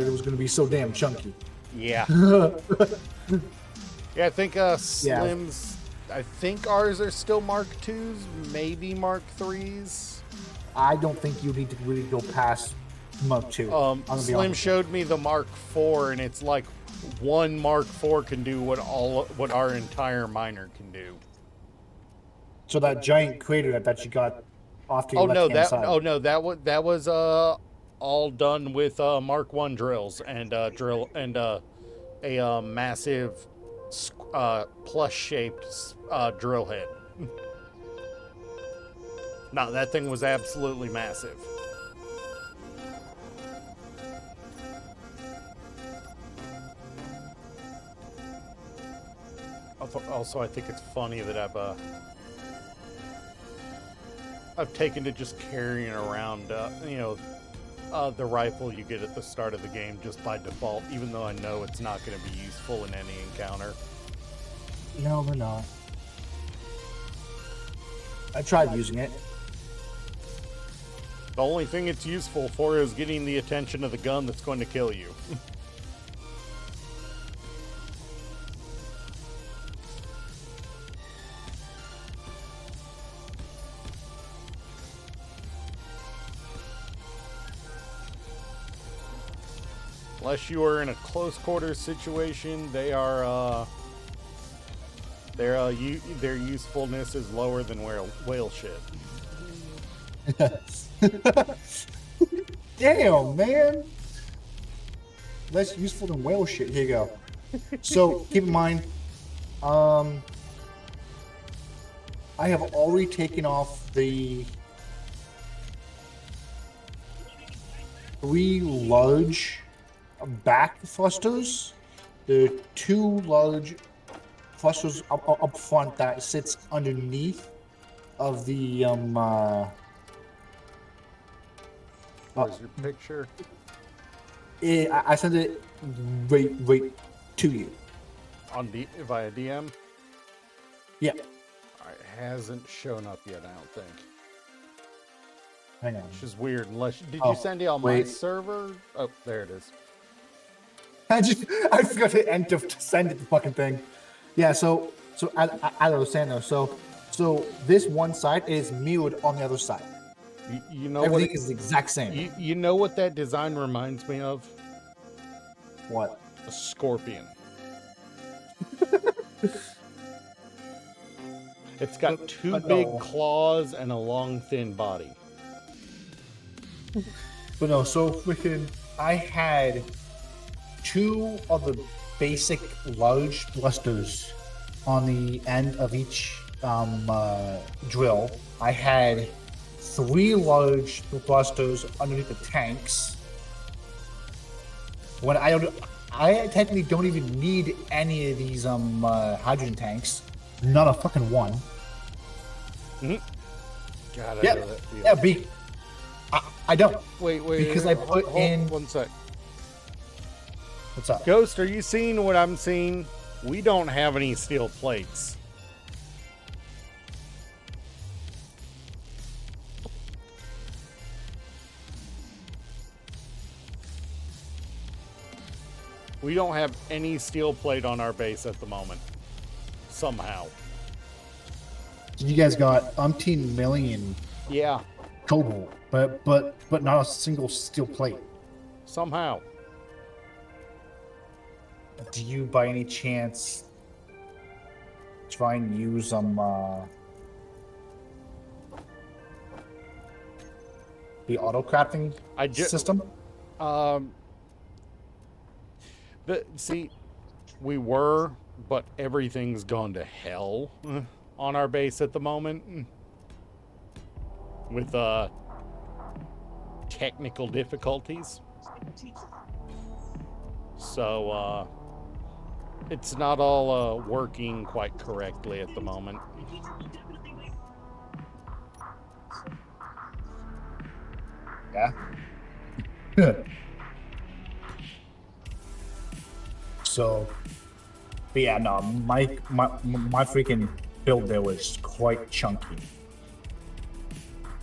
it was gonna be so damn chunky. Yeah. Yeah, I think Slims. I think ours are still Mark IIs, maybe Mark IIIs. I don't think you need to really go past Mark II. I'm gonna be Slim honest. showed me the Mark IV, and it's like one Mark IV can do what our entire miner can do. So that giant crater that you got off to your Oh no, left-hand side. that was all done with Mark I drills and a massive plus shaped drill head. No, that thing was absolutely massive. Also, I think it's funny that I've taken to just carrying around, the rifle you get at the start of the game just by default, even though I know it's not going to be useful in any encounter. No, they're not. I tried using it. The only thing it's useful for is getting the attention of the gun that's going to kill you. Unless you are in a close quarters situation, their usefulness is lower than whale shit. Damn, man. Less useful than whale shit. Here you go. So keep in mind, I have already taken off the 3 large back thrusters. The 2 large thrusters up front that sits underneath of the Where's your picture? I sent it right to you. Via DM? Yeah. Alright, hasn't shown up yet, I don't think. Hang on. Which is weird, unless... Did Oh, you send it on my wait. server? Oh, there it is. I forgot to enter to send it the fucking thing. Yeah, so I was saying though, so this one side is mirrored on the other side. You know Everything what? is the exact same. You know what that design reminds me of? What? A scorpion. It's got 2 big no. claws and a long, thin body. But no, so freaking I had 2 of the basic large thrusters on the end of each drill. I had 3 large thrusters underneath the tanks. When I technically don't even need any of these hydrogen tanks. Not a fucking one. God, I Yeah, know that feeling. yeah. I don't. Wait, because I put in- One sec. What's up? Ghost, are you seeing what I'm seeing? We don't have any steel plates. We don't have any steel plate on our base at the moment. Somehow. You guys got umpteen million Yeah, cobalt, but not a single steel plate. somehow. Do you, by any chance, try and use the auto crafting system? See, we were, but everything's gone to hell on our base at the moment with technical difficulties. So It's not all working quite correctly at the moment. Yeah. So, but yeah, no, my freaking build there was quite chunky.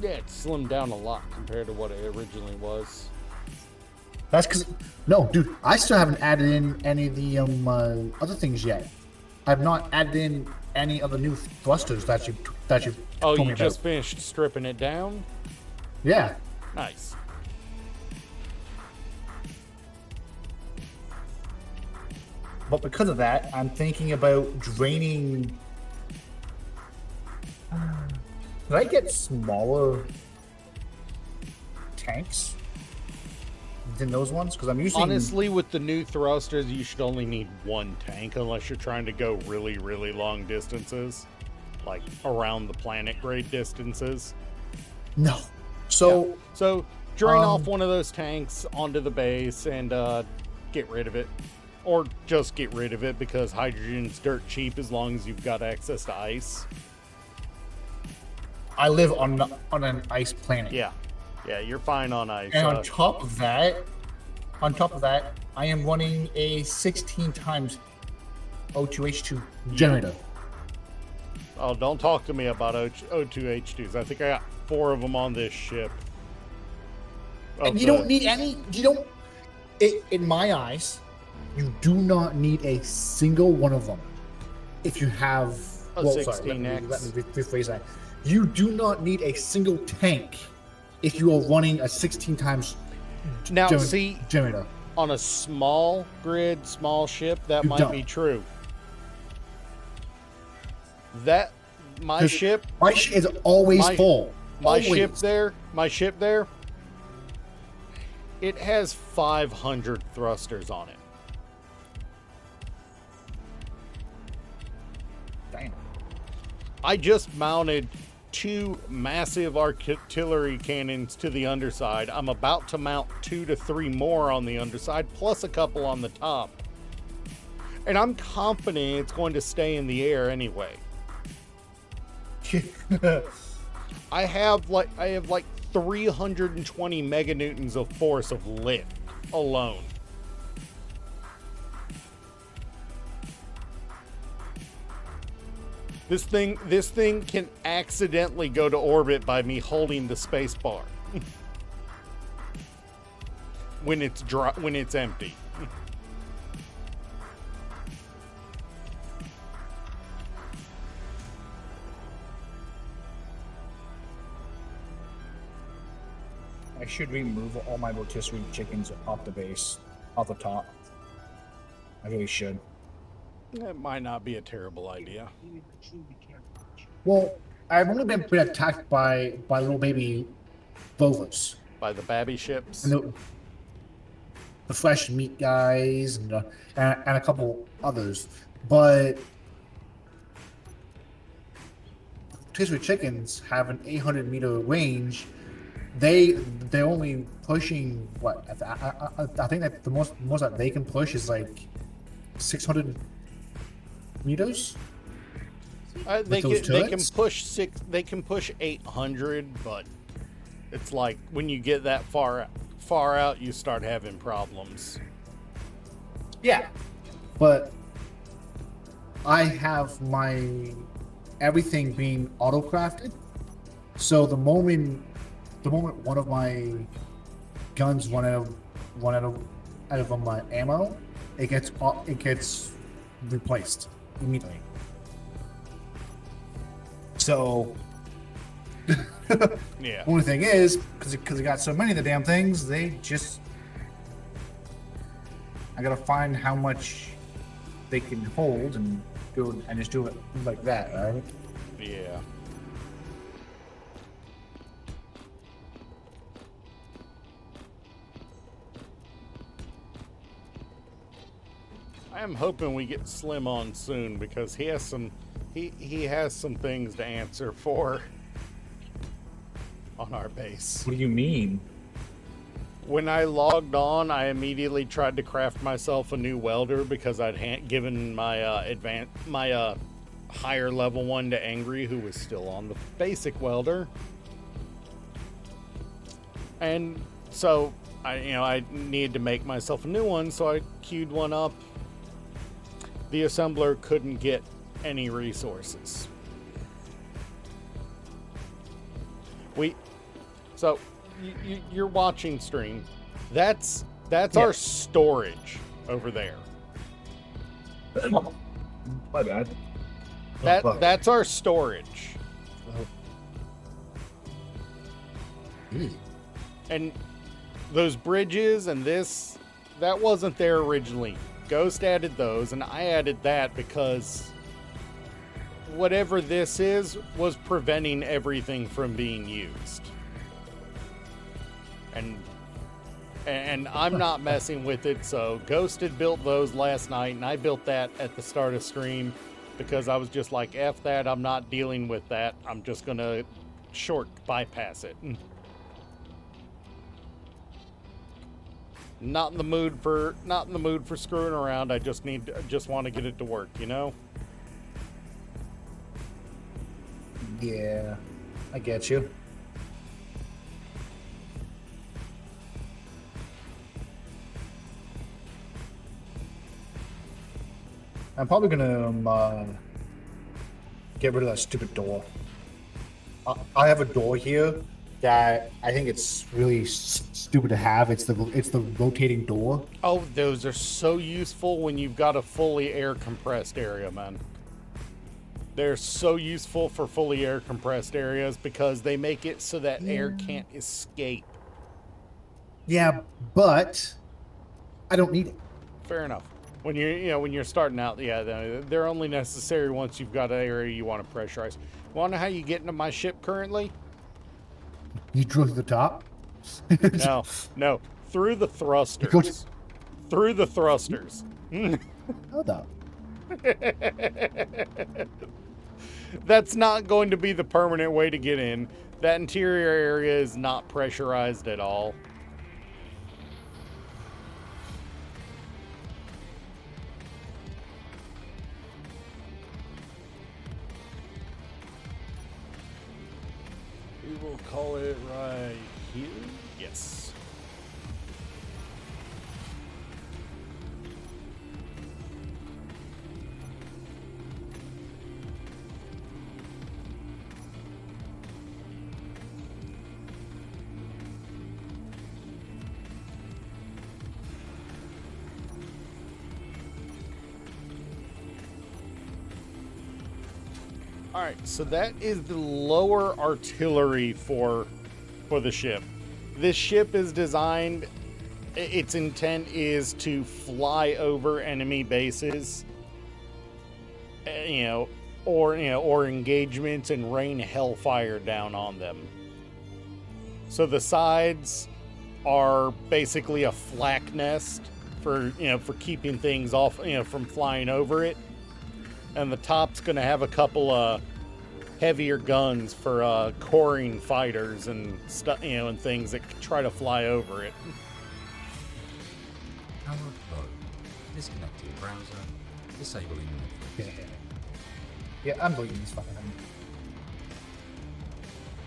Yeah, it's slimmed down a lot compared to what it originally was. That's because no, dude, I still haven't added in any of the other things yet. I've not added in any of the new thrusters that you Oh, told you me just about. finished stripping it down? Yeah. Nice. But because of that, I'm thinking about draining. Could I get smaller tanks than those ones? Because I'm using. Honestly, with the new thrusters, you should only need one tank unless you're trying to go really, really long distances. Like around the planet grade distances. No. So Yeah. So drain Um, off one of those tanks onto the base and get rid of it. Or just get rid of it because hydrogen's dirt cheap as long as you've got access to ice. I live on an ice planet. Yeah. Yeah, you're fine on ice. And on top of that, I am running a 16 times O2H2 generator. Oh, don't talk to me about O2H2s. I think I got 4 of them on this ship. And you don't need any. You don't. In my eyes, you do not need a single one of them. If you have A let me 16X. rephrase that. You do not need a single tank if you are running a 16 times Now, see, generator. on a small grid, small ship, that You might don't. be true. That my 'Cause ship, My shit is always my- full. my Always. ship there, it has 500 thrusters on it. Damn. I just mounted 2 massive artillery cannons to the underside. I'm about to mount 2 to 3 more on the underside, plus a couple on the top. And I'm confident it's going to stay in the air anyway. I have like 320 meganewtons of force of lift alone. This thing can accidentally go to orbit by me holding the space bar when it's dry, when it's empty. I should remove all my rotisserie chickens off the base, off the top. I really should. That might not be a terrible idea. Well, I've only been attacked by little baby Vovas. By the babby ships. And the fresh meat guys and a couple others. But rotisserie chickens have an 800-meter range. They're only pushing what? I think that the most that they can push is like 600 meters. They those can turrets? push 800, but it's like when you get that far out, you start having problems. Yeah, but I have my everything being auto crafted. So the moment one of my guns run out of my ammo, it gets replaced immediately. So Yeah. only thing is, because I got so many of the damn things, I gotta find how much they can hold and just do it like that, right? Yeah. I am hoping we get Slim on soon because he has some things to answer for on our base. What do you mean? When I logged on, I immediately tried to craft myself a new welder because I'd given my higher level one to Angry, who was still on the basic welder. And so I needed to make myself a new one, so I queued one up. The assembler couldn't get any resources. So you're watching stream. That's our storage over there. My bad. That's our storage. And those bridges and this, that wasn't there originally. Ghost added those, and I added that because whatever this is was preventing everything from being used. And I'm not messing with it, so Ghost had built those last night, and I built that at the start of stream because I was just like, F that, I'm not dealing with that. I'm just gonna bypass it. Not in the mood for screwing around. I just want to get it to work, you know? Yeah, I get you. I'm probably gonna get rid of that stupid door. I have a door here that I think it's really stupid to have. It's the rotating door. Oh, those are so useful when you've got a fully air compressed area, man. They're so useful for fully air compressed areas because they make it so that air can't escape. Yeah, but I don't need it. Fair enough. When you're starting out, yeah, they're only necessary once you've got an area you want to pressurize. Want to know how you get into my ship currently? You drill to the top? No, through the thrusters. Through the thrusters. Hold up. That's not going to be the permanent way to get in. That interior area is not pressurized at all. We will call it right here. Yes. All right, so that is the lower artillery for the ship. This ship is designed, its intent is to fly over enemy bases, or engagements and rain hellfire down on them. So the sides are basically a flak nest for keeping things off, from flying over it. And the top's going to have a couple of heavier guns for coring fighters and stuff, and things that try to fly over it. Power low. Disconnecting browser. Disabling Netflix. Yeah, I'm deleting this fucking thing.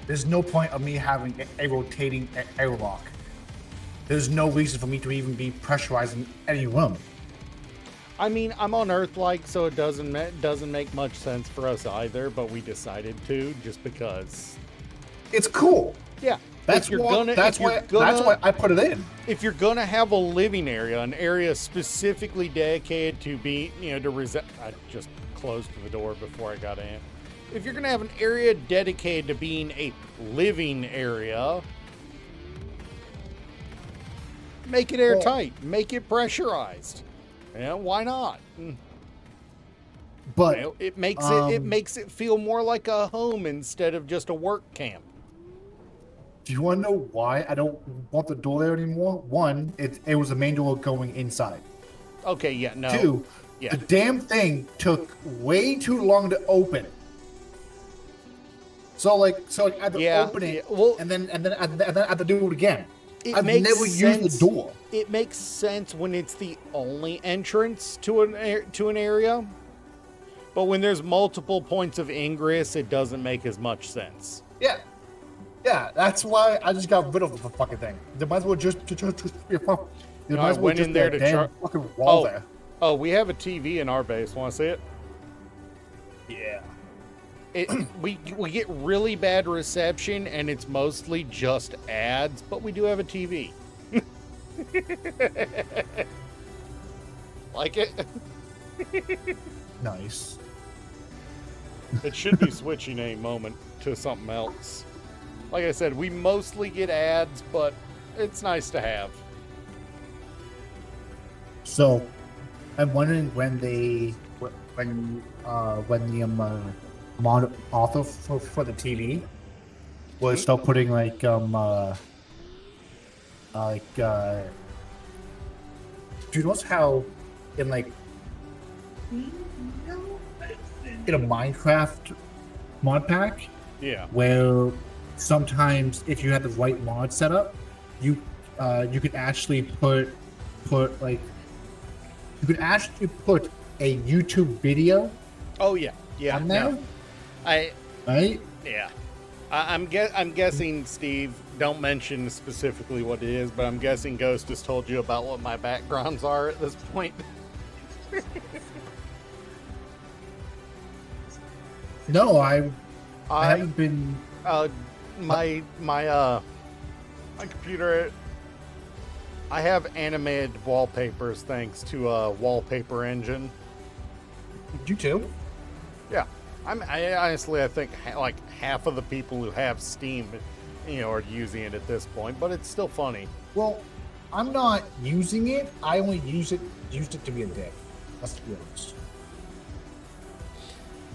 There's no point of me having a rotating airlock. There's no reason for me to even be pressurizing any room. I mean, I'm on Earth-like, so it doesn't make much sense for us either, but we decided to just because. It's cool. Yeah. That's why I put it in. If you're gonna have a living area, an area specifically dedicated to be, to resist. I just closed the door before I got in. If you're gonna have an area dedicated to being a living area, make it airtight, make it pressurized. Yeah, why not? But it makes it feel more like a home instead of just a work camp. Do you want to know why I don't want the door there anymore? One, it was a main door going inside. Okay, yeah, no. Two, yeah. The damn thing took way too long to open. So I had to open it, and then I had to do it again. I've makes never used the sense- door. It makes sense when it's the only entrance to an area, but when there's multiple points of ingress, it doesn't make as much sense. Yeah. Yeah, that's why I just got rid of the fucking thing. There might as well just be a there might as well went just in be there a to damn fucking wall there. Oh, we have a TV in our base. Want to see it? Yeah. We get really bad reception, and it's mostly just ads, but we do have a TV. Like it? Nice. It should be switching any moment to something else. Like I said, we mostly get ads, but it's nice to have. So, I'm wondering when the mod author for the TV will start putting like do you notice how in like in a Minecraft mod pack Yeah. where sometimes if you have the right mod setup, you could actually put like you could actually put a YouTube video Oh yeah. Yeah. on there, No. I right? yeah. I'm guessing, Steve. Don't mention specifically what it is, but I'm guessing Ghost has told you about what my backgrounds are at this point. No, I haven't been. My computer. I have animated wallpapers thanks to a wallpaper engine. You too? Yeah, I honestly I think like half of the people who have Steam, are using it at this point. But it's still funny. Well, I'm not using it. I only used it to be a dick. Let's be honest.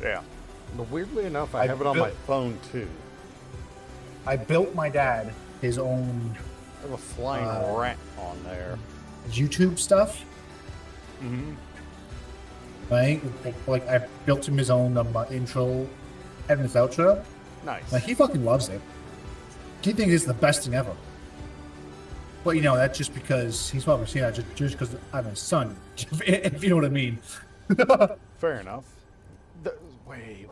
Yeah. But weirdly enough, I I have it on my built- phone too. I built my dad his own I have a flying rat on there. YouTube stuff, Mm-hmm. right? Like I built him his own intro and his outro. Nice. Like he fucking loves it. He thinks it's the best thing ever. But that's just because he's probably seen that just because I'm his son, if you know what I mean. Fair enough. Wait.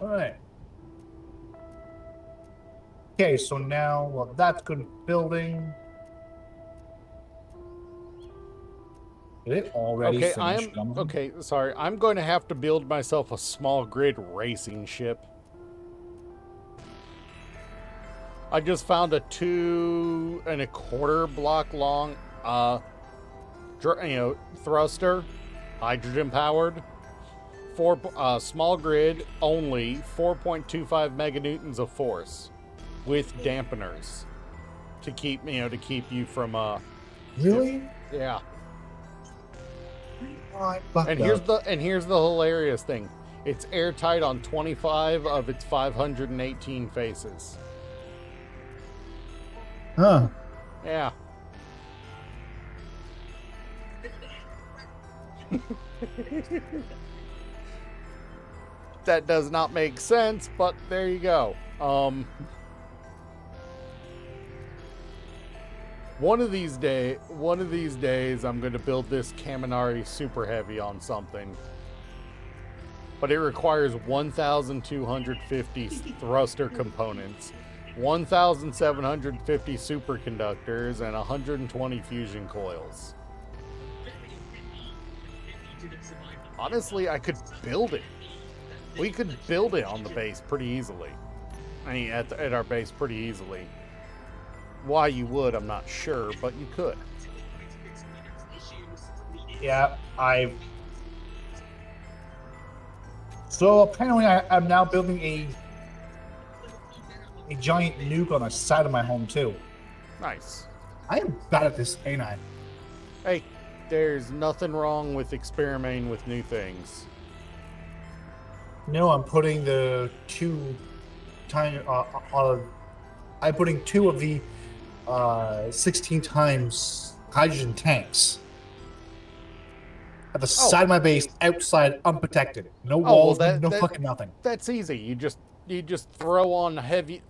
All right. Okay, so now, well, that's good building. Did it already Okay, finish building? okay. Sorry, I'm going to have to build myself a small grid racing ship. I just found a 2 1/4 block long, thruster, hydrogen powered, small grid only, 4.25 meganewtons of force, with dampeners to keep you from Really? yeah. I fucked And up. here's the hilarious thing. It's airtight on 25 of its 518 faces. Huh. Yeah. That does not make sense, but there you go. One of these days, I'm going to build this Kaminari Super Heavy on something. But it requires 1,250 thruster components, 1,750 superconductors, and 120 fusion coils. Honestly, I could build it. We could build it on the base pretty easily. I mean, at our base pretty easily. Why you would, I'm not sure, but you could. Yeah, So apparently I'm now building a giant nuke on the side of my home too. Nice. I am bad at this, ain't I? Hey, there's nothing wrong with experimenting with new things. No, I'm putting the two tiny. I'm putting two of the 16 times hydrogen tanks at the side of my base, outside, unprotected. No walls, no fucking nothing. That's easy. you just throw on heavy,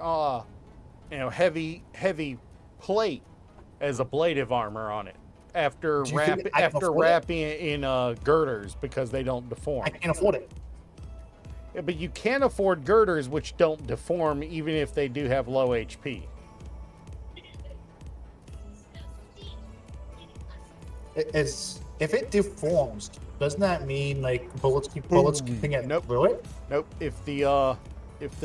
heavy plate as ablative armor on it after Do you think I can after afford it? wrapping it in girders because they don't deform. I can't afford it. Yeah, but you can afford girders which don't deform even if they do have low HP. It's if it deforms, doesn't that mean like bullets keeping it Nope. through it? Nope. If the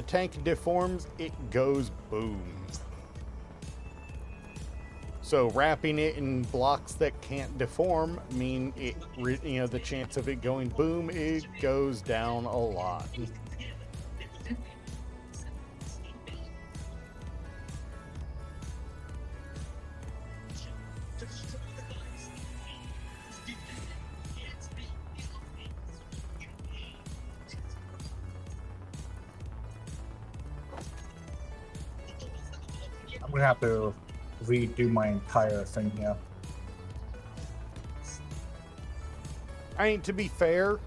tank deforms, it goes boom. So wrapping it in blocks that can't deform mean it, the chance of it going boom, it goes down a lot. I'm gonna have to redo my entire thing here. I mean, to be fair,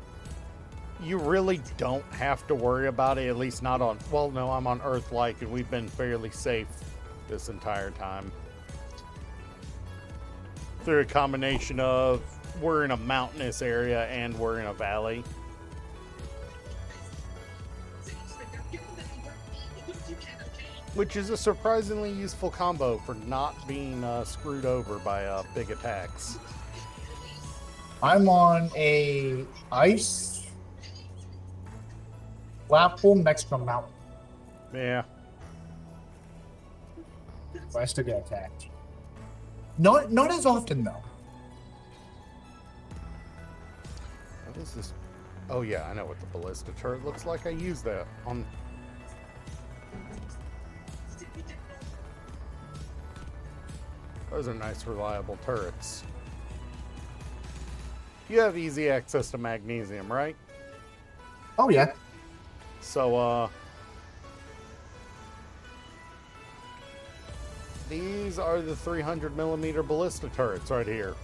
you really don't have to worry about it, at least not on... Well, no, I'm on Earth-like, and we've been fairly safe this entire time. Through a combination of we're in a mountainous area and we're in a valley. Which is a surprisingly useful combo for not being screwed over by big attacks. I'm on a ice platform next to a mountain. Yeah. But I still get attacked. Not as often though. What is this? Oh yeah, I know what the ballista turret looks like. I use that on... Those are nice, reliable turrets. You have easy access to magnesium, right? Oh yeah. So, these are the 300mm ballista turrets right here.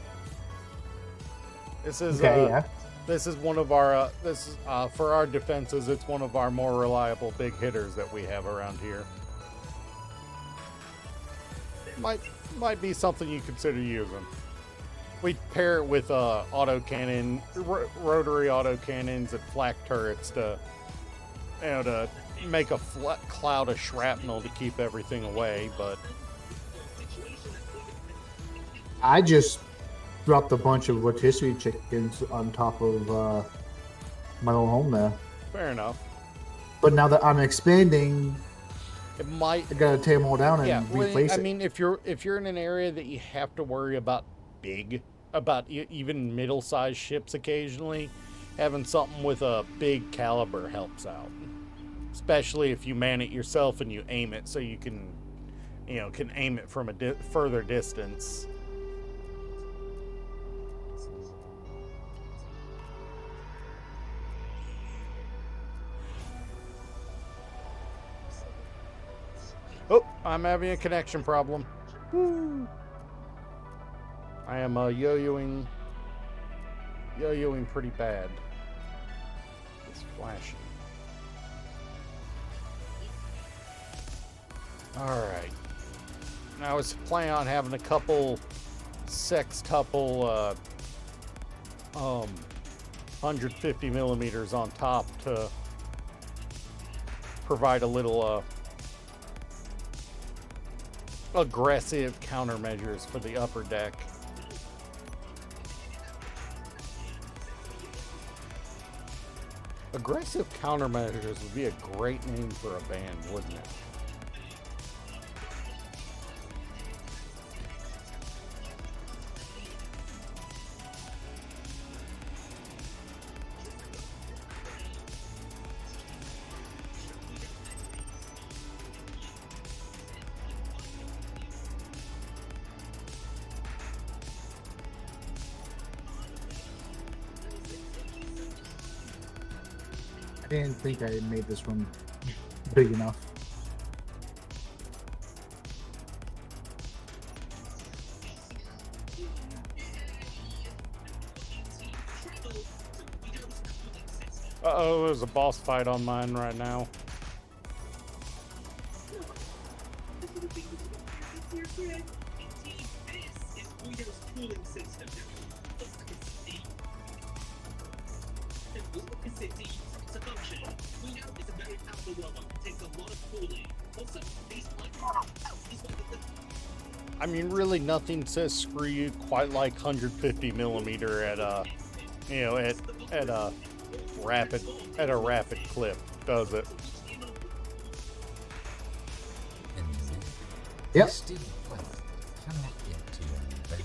This is Okay, yeah. this is one of our for our defenses. It's one of our more reliable big hitters that we have around here. Might be something you consider using. We pair it with autocannon, rotary autocannons, and flak turrets to make a cloud of shrapnel to keep everything away. But I just dropped a bunch of rotisserie chickens on top of my little home there. fair enough. But now that I'm expanding, It might. I gotta tear them all down and Yeah, well, replace I it. mean, if you're in an area that you have to worry about even middle-sized ships occasionally, having something with a big caliber helps out. Especially if you man it yourself and you aim it, so you can aim it from a further distance. Oh, I'm having a connection problem. Woo. I am yo-yoing pretty bad. It's flashing. Alright. Now I was planning on having a couple sextuple 150mm on top to provide a little aggressive countermeasures for the upper deck. Aggressive countermeasures would be a great name for a band, wouldn't it? I didn't think I made this one big enough. Uh-oh, there's a boss fight on mine right now. I mean, really, nothing says screw you quite like 150 millimeter at a, you know, at a rapid clip, does it? And Yep. Steve Plath cannot get to your bed.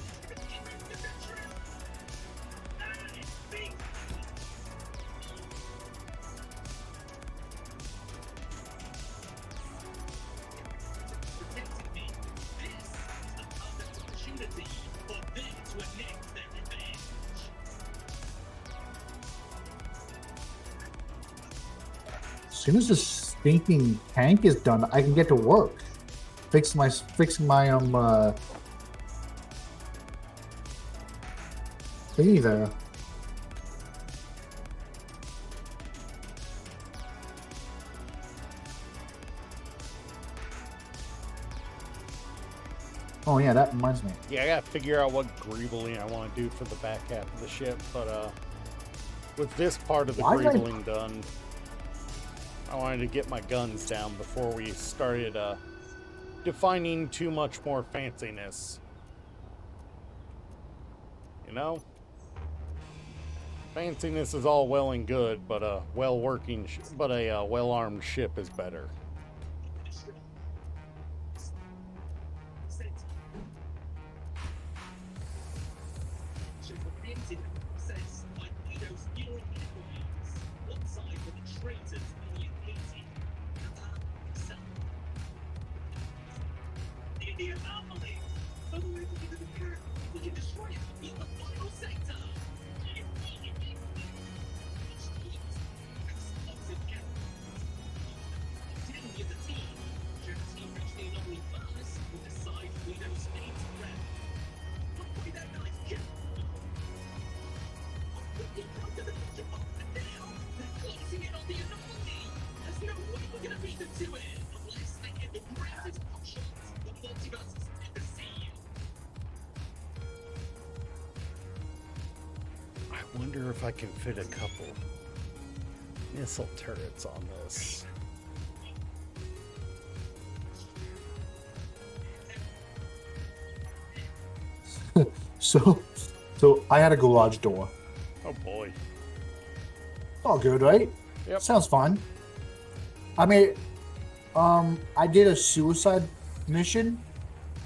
As soon as this stinking tank is done, I can get to work. Fixing my thingy there. Oh yeah, that reminds me. Yeah, I gotta figure out what greebling I want to do for the back half of the ship, but with this part of the Why did I- greebling done, I wanted to get my guns down before we started defining too much more fanciness. You know? Fanciness is all well and good, but a well-armed ship is better. I wonder if I can fit a couple missile turrets on this. So I had a garage door. Oh boy. All good, right? Yep. Sounds fun. I mean, I did a suicide mission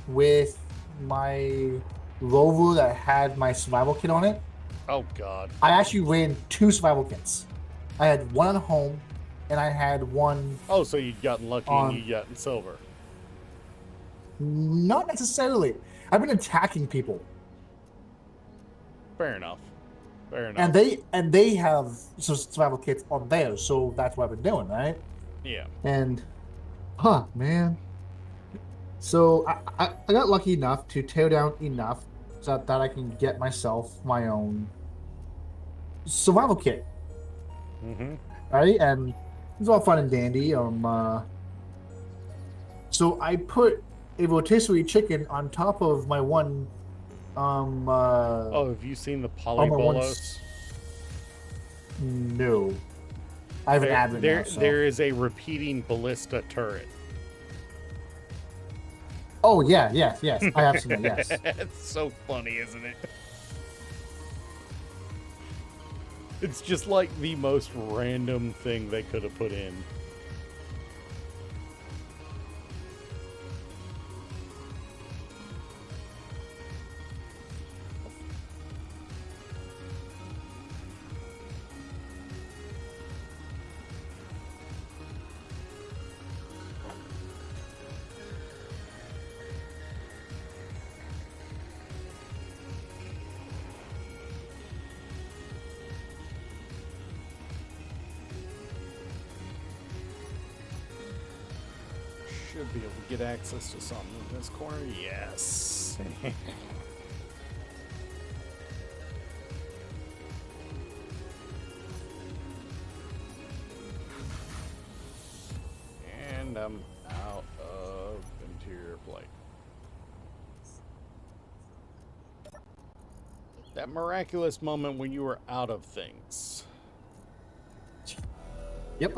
with my rover that had my survival kit on it. Oh god. I actually ran 2 survival kits. I had one at home, and I had one. Oh, so you'd gotten lucky and you gotten silver. Not necessarily. I've been attacking people, Fair enough. Fair enough. and they have some survival kits on theirs, so that's what I've been doing, right? Yeah. And, man. So I got lucky enough to tear down enough so that I can get myself my own survival kit, Mm-hmm. right? And it's all fun and dandy. So I put a rotisserie chicken on top of my one. Oh, have you seen the my one polybolos? No, I have an admin now. So. There is a repeating ballista turret. Oh yeah, yes, I have seen it. Yes. It's so funny, isn't it? It's just like the most random thing they could have put in. Should be able to get access to something in this corner. Yes. And I'm out of interior plate. That miraculous moment when you were out of things. Yep.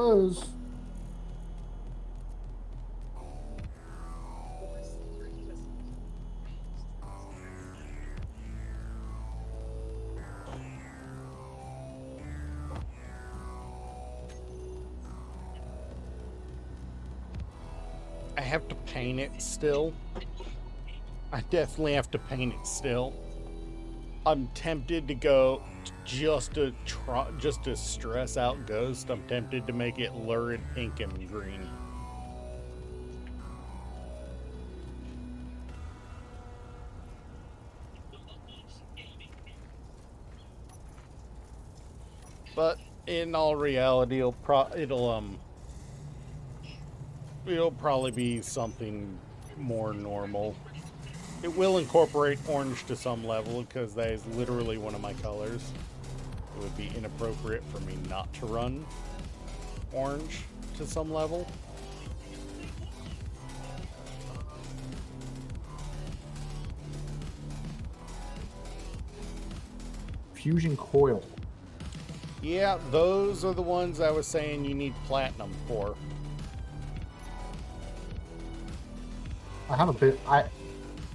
I have to paint it still. I definitely have to paint it still. I'm tempted to go just to stress out Ghost. I'm tempted to make it lurid pink and green. But in all reality, it'll probably be something more normal. It will incorporate orange to some level because that is literally one of my colors. It would be inappropriate for me not to run orange to some level. Fusion coil. Yeah, those are the ones I was saying you need platinum for. I have a bit. I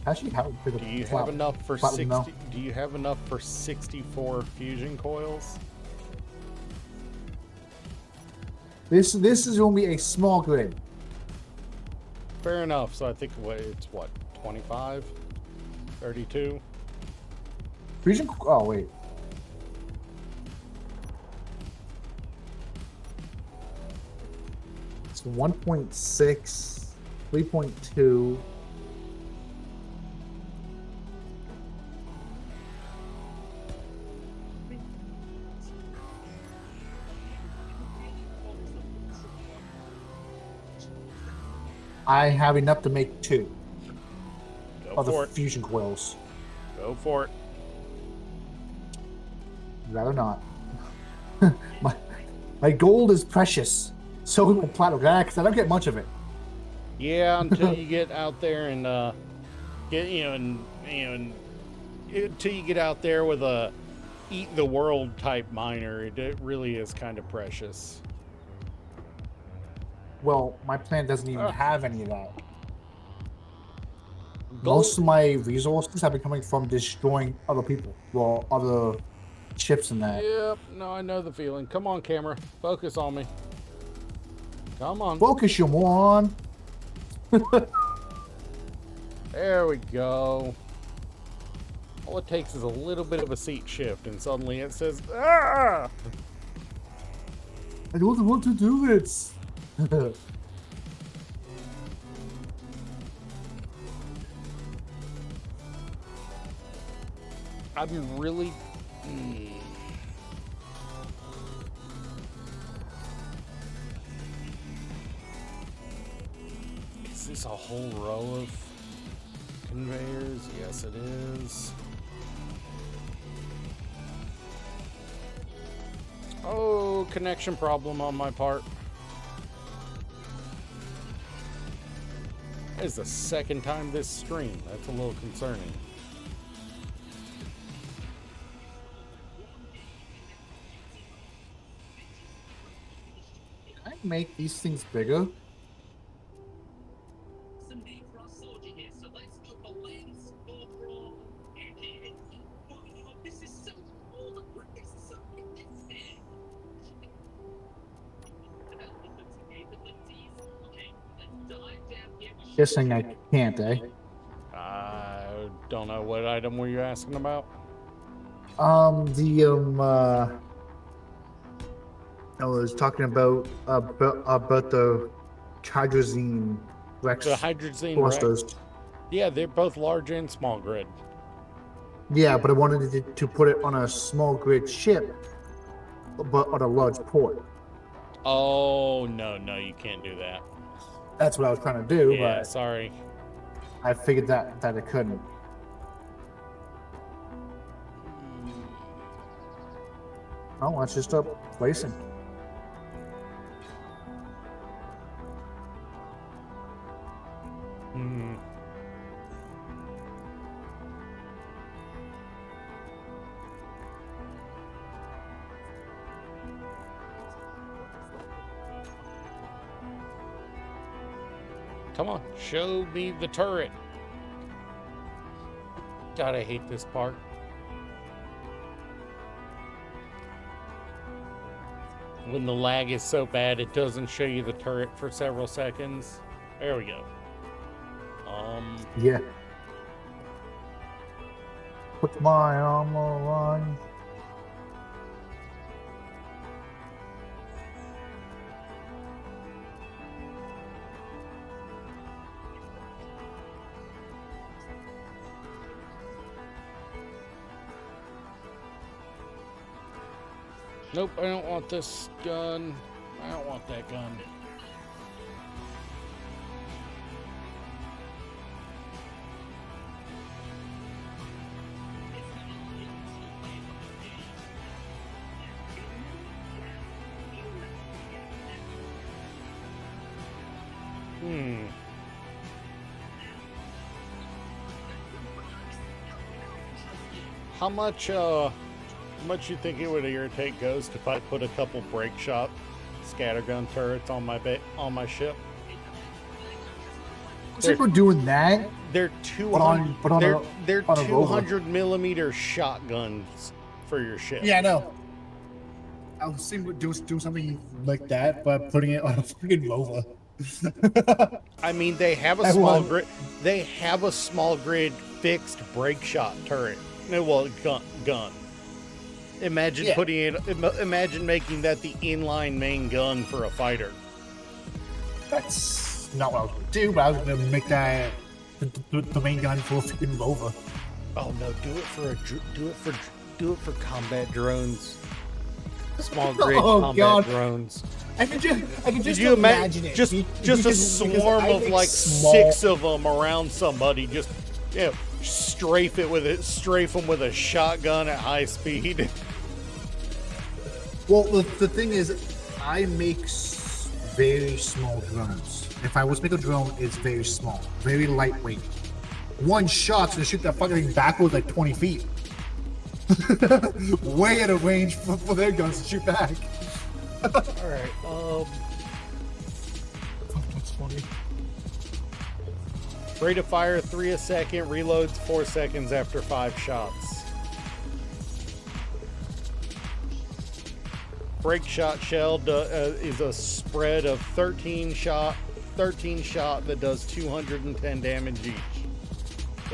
actually have a bit of. Do you have enough for platinum 60? Do you have enough for 64 fusion coils? This is going to be a small grid. Fair enough. So I think it's what 25, 32. Fusion. Oh wait. It's 1.6, 3.2. I have enough to make 2 Go of the for it. fusion coils. Go for it. Rather not. my gold is precious. So is my platinum, because I don't get much of it. Yeah, until you get out there and until you get out there with a eat the world type miner, it really is kind of precious. Well, my plan doesn't even have any of that. Gold- Most of my resources have been coming from destroying other people. Well, other ships and that. Yep, no, I know the feeling. Come on, camera. Focus on me. Come on. Focus, you moron. There we go. All it takes is a little bit of a seat shift, and suddenly it says, "Ah!" I don't want to do this. I'm really. Is this a whole row of conveyors? Yes, it is. Oh, connection problem on my part. That is the second time this stream. That's a little concerning. Can I make these things bigger? Guessing I can't, eh? I don't know what item were you asking about. I was talking about the hydrazine Rex The hydrazine clusters. Rex. Yeah, they're both large and small grid. Yeah, but I wanted to put it on a small grid ship, but on a large port. Oh, no, you can't do that. That's what I was trying to do, Yeah, but sorry. I figured that I couldn't. Oh, let's just start placing. Hmm. Come on, show me the turret. God, I hate this part. When the lag is so bad, it doesn't show you the turret for several seconds. There we go. Yeah. Put my armor on. Nope, I don't want this gun. I don't want that gun. How much you think it would irritate Ghost if I put a couple break shot scattergun turrets on my ship? I think we're doing that. They're 200. but on They're on a rover. 200 millimeter shotguns for your ship. Yeah, I know. I was thinking we'd do something like that, but putting it on a fucking rover. I mean, they have a I small want- grid. They have a small grid fixed break shot turret. No, well, gun. Imagine Yeah. putting it. Imagine making that the inline main gun for a fighter. That's not what I was gonna do, but I was gonna make that the main gun for a fucking rover. Oh no! Do it for combat drones. Small grid Oh, combat God. drones. I can just Did you imagine it. Just a Because swarm I of make like small- 6 of them around somebody. Just strafe them with a shotgun at high speed. Well, the thing is, I make very small drones. If I was to make a drone, it's very small, very lightweight. One shot's gonna shoot that fucking thing backwards like 20 feet. Way out of range for their guns to shoot back. All right. That's funny. Rate of fire 3 a second. Reloads 4 seconds after 5 shots. Break shot shell is a spread of 13 shot that does 210 damage each.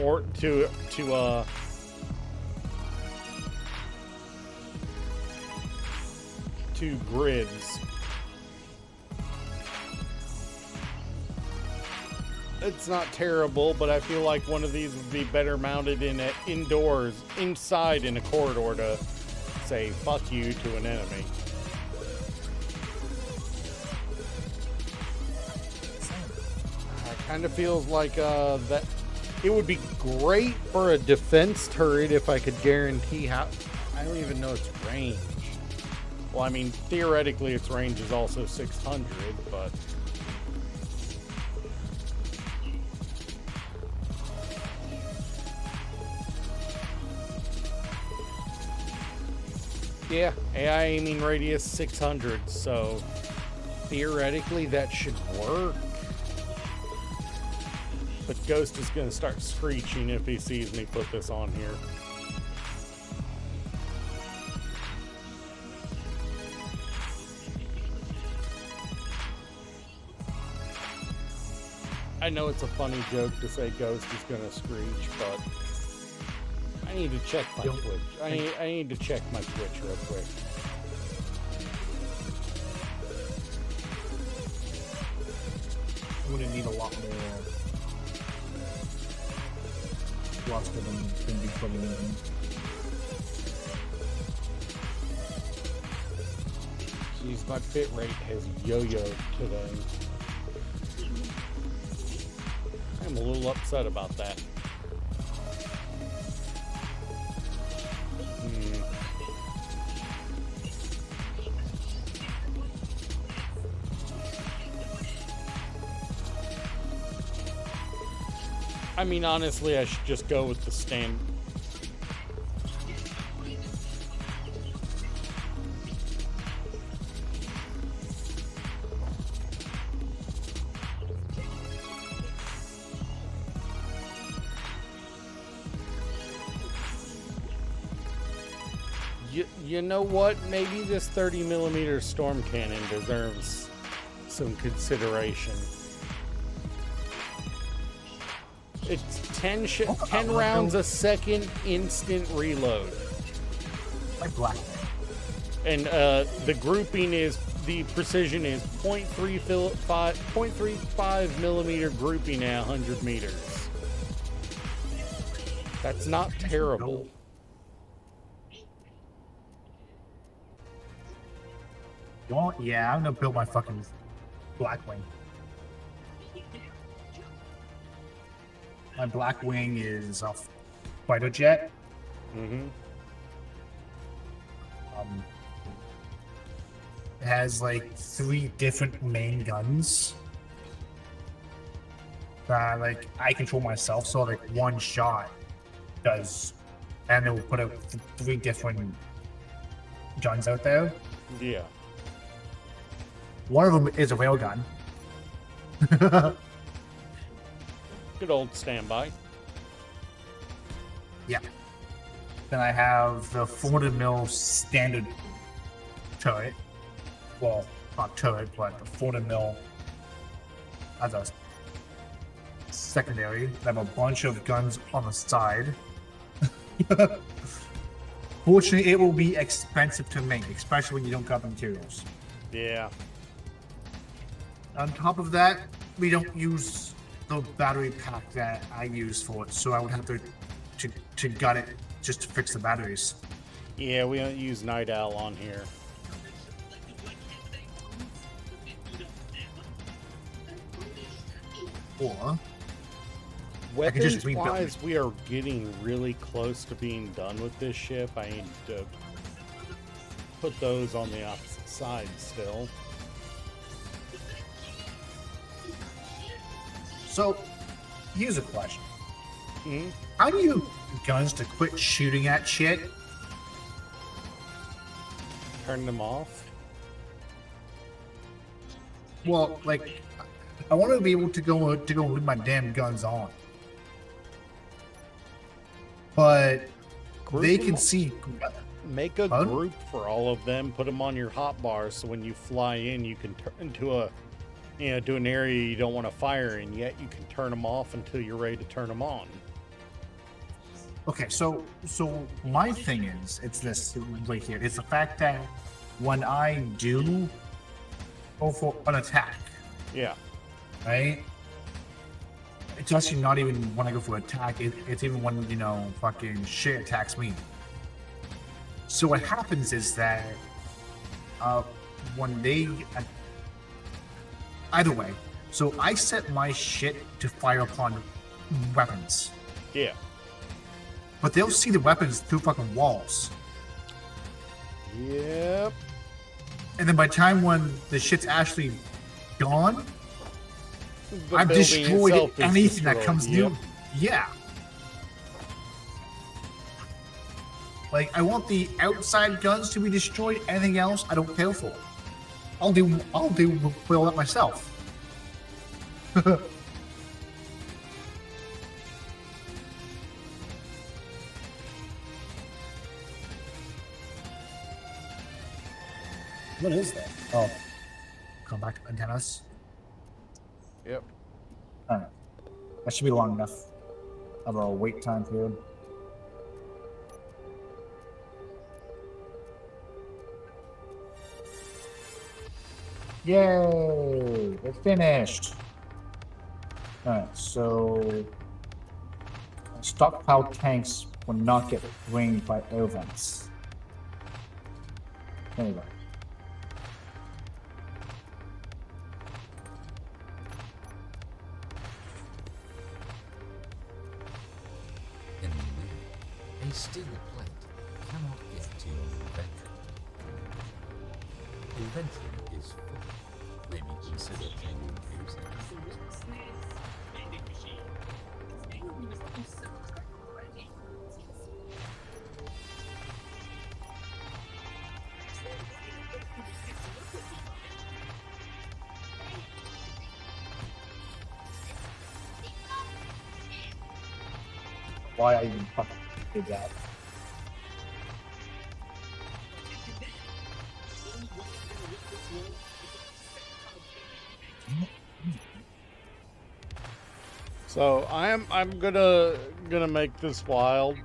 Or to grids. It's not terrible, but I feel like one of these would be better mounted inside in a corridor to say fuck you to an enemy. It kind of feels like that it would be great for a defense turret if I could guarantee how. I don't even know its range. Well, I mean, theoretically its range is also 600, but yeah, AI aiming radius 600, so theoretically that should work. But Ghost is going to start screeching if he sees me put this on here. I know it's a funny joke to say Ghost is going to screech, but I need to check my Twitch. I need to check my Twitch real quick. I'm gonna need a lot more slots for them to be putting in. Jeez, my bit rate has yo-yoed today. I'm a little upset about that. I mean, honestly, I should just go with the stand. You know what? Maybe this 30mm storm cannon deserves some consideration. It's 10 rounds a second, instant reload. Like black. And the grouping is, the precision is 0.35 millimeter grouping at 100 meters. That's not terrible. You want? Yeah, I'm gonna build my fucking Blackwing. My Blackwing is a fighter jet. Mm-hmm. It has like 3 different main guns that like I control myself. So like one shot does, and it will put out 3 different guns out there. Yeah. One of them is a railgun. Good old standby. Yeah. Then I have the 400 mil standard turret. Well, not turret, but the 400 mil as a secondary. I have a bunch of guns on the side. Fortunately, it will be expensive to make, especially when you don't got the materials. Yeah. On top of that, we don't use the battery pack that I use for it, so I would have to gut it just to fix the batteries. Yeah, we don't use Night Owl on here. Or could Weapons just rebuild wise, we are getting really close to being done with this ship. I need to put those on the opposite side still. so, here's a question: Hmm? how do you get guns to quit shooting at shit? Turn them off. Well, like, I want to be able to go with my damn guns on, but Group they them can up. see. Make a Huh? group for all of them. Put them on your hotbar, so when you fly in, you can turn into a, to an area you don't want to fire in yet. You can turn them off until you're ready to turn them on. Okay, so my thing is, it's this right here. It's the fact that when I do go for an attack, Yeah. right? It's actually not even when I go for attack. It's even when fucking shit attacks me. So what happens is that when they either way, so I set my shit to fire upon weapons, Yeah. but they'll see the weapons through fucking walls. Yep. And then by the time when the shit's actually gone, The I've building destroyed itself is anything that destroyed. comes Yep. new. Yeah. Like, I want the outside guns to be destroyed. Anything else, I don't care for. I'll do well that myself. What is that? Oh, come back to antennas. Yep. All right, that should be long enough of a wait time period. Yay! It's finished. Alright, so stockpile tanks will not get ringed by air vents. Anyway. In the middle, a steel plate cannot get to your inventory. Inventory is full. Maybe consider changing game settings. Why I even fucking did that. So I'm gonna make this wild.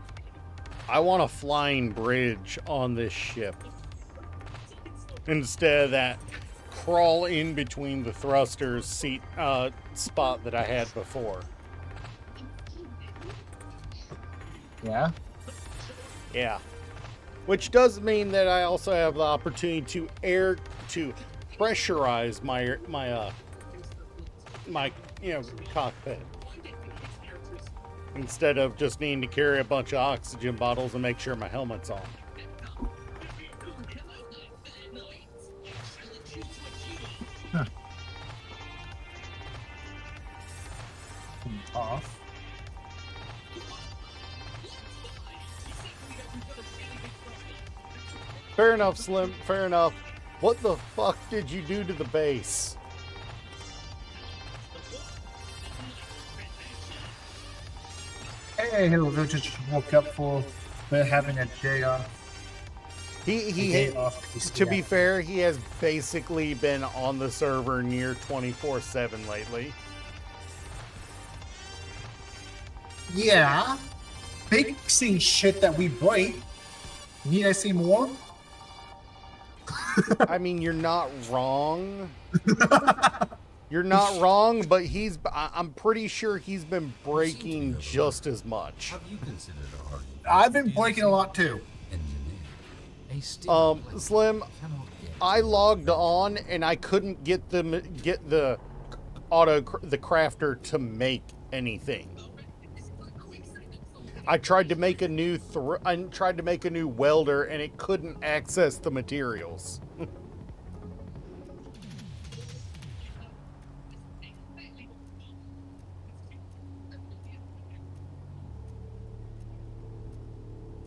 I want a flying bridge on this ship instead of that crawl in between the thrusters seat spot that I had before. Yeah. Yeah, which does mean that I also have the opportunity to pressurize my cockpit instead of just needing to carry a bunch of oxygen bottles and make sure my helmet's on. Off. Fair enough, Slim. Fair enough. What the fuck did you do to the base? Hey, we just woke up for having a day off. He to be fair, he has basically been on the server near 24/7 lately. Yeah. Fixing shit that we break. Need I say more? I mean, you're not wrong. You're not wrong, but I'm pretty sure he's been breaking just as much. Have you considered a hard I've been breaking a lot too. engineer? A steel Slim, cannot get I logged on and I couldn't get the crafter to make anything. I tried to make a new welder and it couldn't access the materials.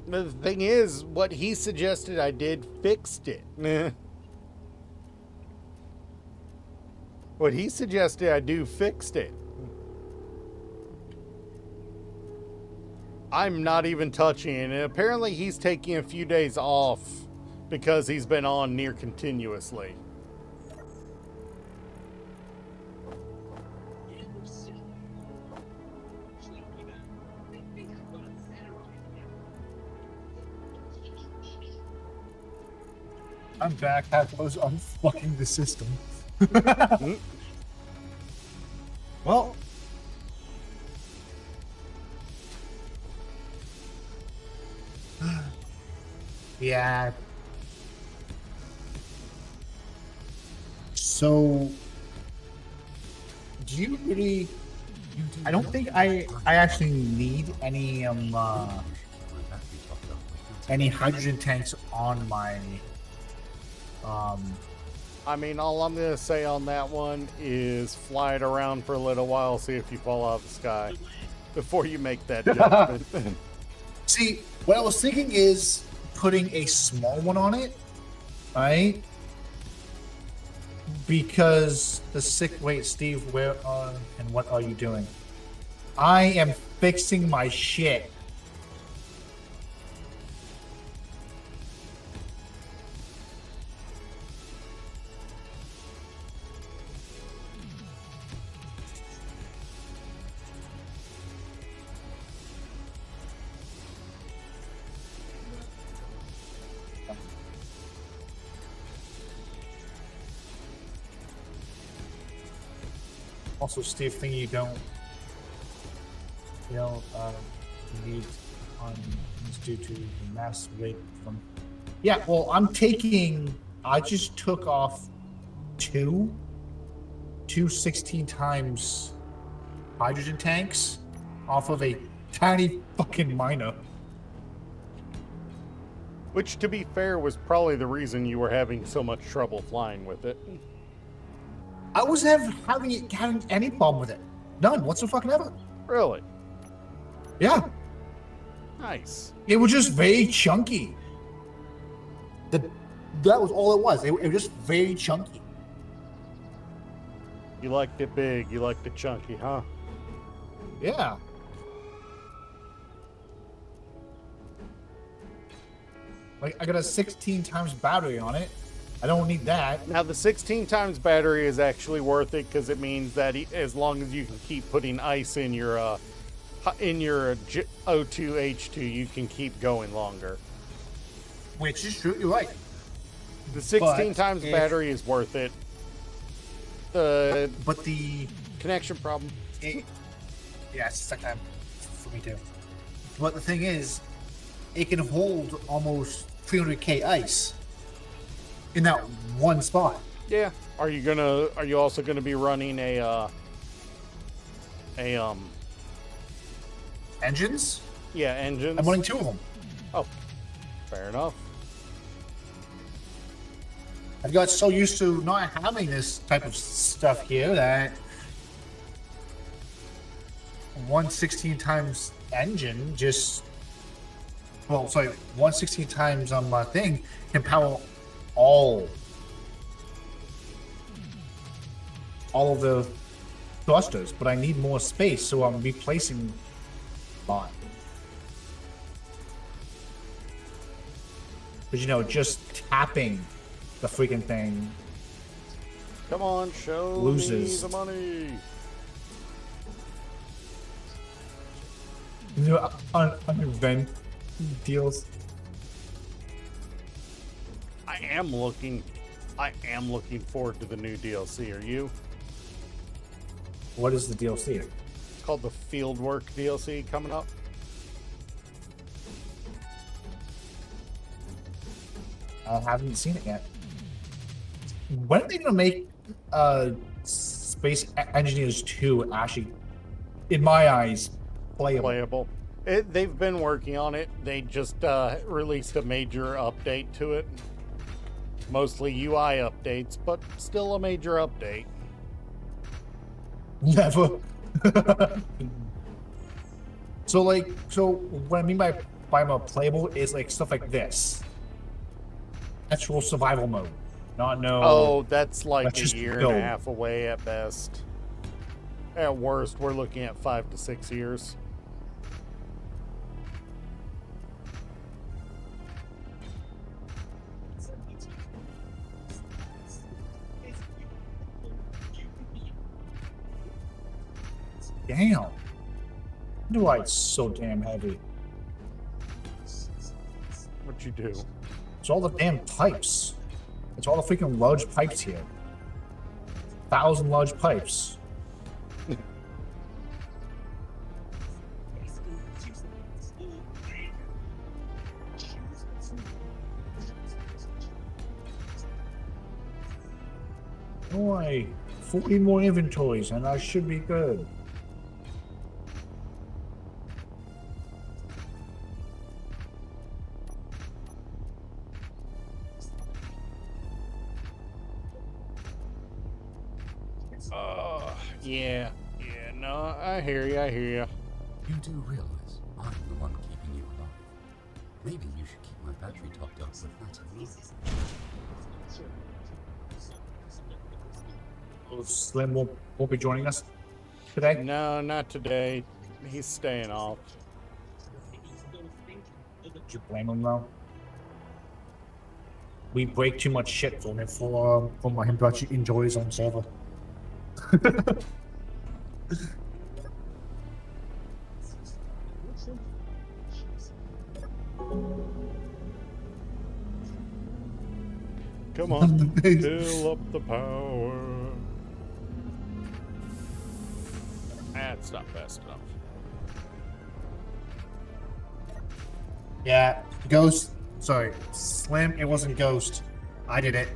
The thing is, what he suggested I did fixed it. What he suggested I do fixed it. I'm not even touching it. And apparently he's taking a few days off because he's been on near continuously. I'm back. That was unfucking the system. Well, yeah. So, do you really? I don't think I actually need any hydrogen tanks on my I mean, all I'm going to say on that one is fly it around for a little while, see if you fall out of the sky before you make that judgment. See, what I was thinking is putting a small one on it, right? Because wait, Steve, where and what are you doing? I am fixing my shit. Also, Steve, thing you don't need on is due to the mass weight from. Yeah, well, I just took off two 16 times hydrogen tanks off of a tiny fucking miner. Which, to be fair, was probably the reason you were having so much trouble flying with it. I wasn't having any problem with it. None whatsoever. Really? Yeah. Nice. It was just very chunky. That was all it was. It was just very chunky. You liked it big, you liked it chunky, huh? Yeah. Like, I got a 16 times battery on it. I don't need that. Now the 16 times battery is actually worth it because it means that as long as you can keep putting ice in your O2H2, you can keep going longer. Which is true. You're right. The 16 But times if- battery is worth it. The But the connection problem. yeah, it's the second time for me too. But the thing is, it can hold almost 300k ice in that one spot. Yeah. Are you also gonna be running a Engines? engines? I'm running 2 of them. Oh, fair enough. I've got so used to not having this type of stuff here that 116 times engine just, well, sorry, 116 times on my thing can power all of the thrusters, but I need more space, so I'm replacing bot. But you know, just tapping the freaking thing. Come on, show Loses. me the money. You know, on event deals. I am looking forward to the new DLC. Are you? What is the DLC? It's called the Fieldwork DLC coming up. I haven't seen it yet. When are they gonna make Space Engineers 2 actually, in my eyes, playable? They've been working on it. They just released a major update to it. Mostly UI updates, but still a major update. Never. So what I mean by more playable is like stuff like this. Actual survival mode. Not no. Oh, that's like Let's a just year go. and a half away at best. At worst, we're looking at 5 to 6 years. Damn. Why it's so damn heavy? What you do? It's all the damn pipes. It's all the freaking large pipes here. 1,000 large pipes. Boy, 40 more inventories and I should be good. Yeah, no, I hear you. You do realize I'm the one keeping you alive. Maybe you should keep my battery topped up with that in mind. Slim won't be joining us today. No, not today. He's staying off. Did you blame him though? We break too much shit for him for him to actually enjoy his own server. Come on, fill up the power. That's not fast enough. Yeah, Ghost. Sorry, Slim. It wasn't Ghost. I did it.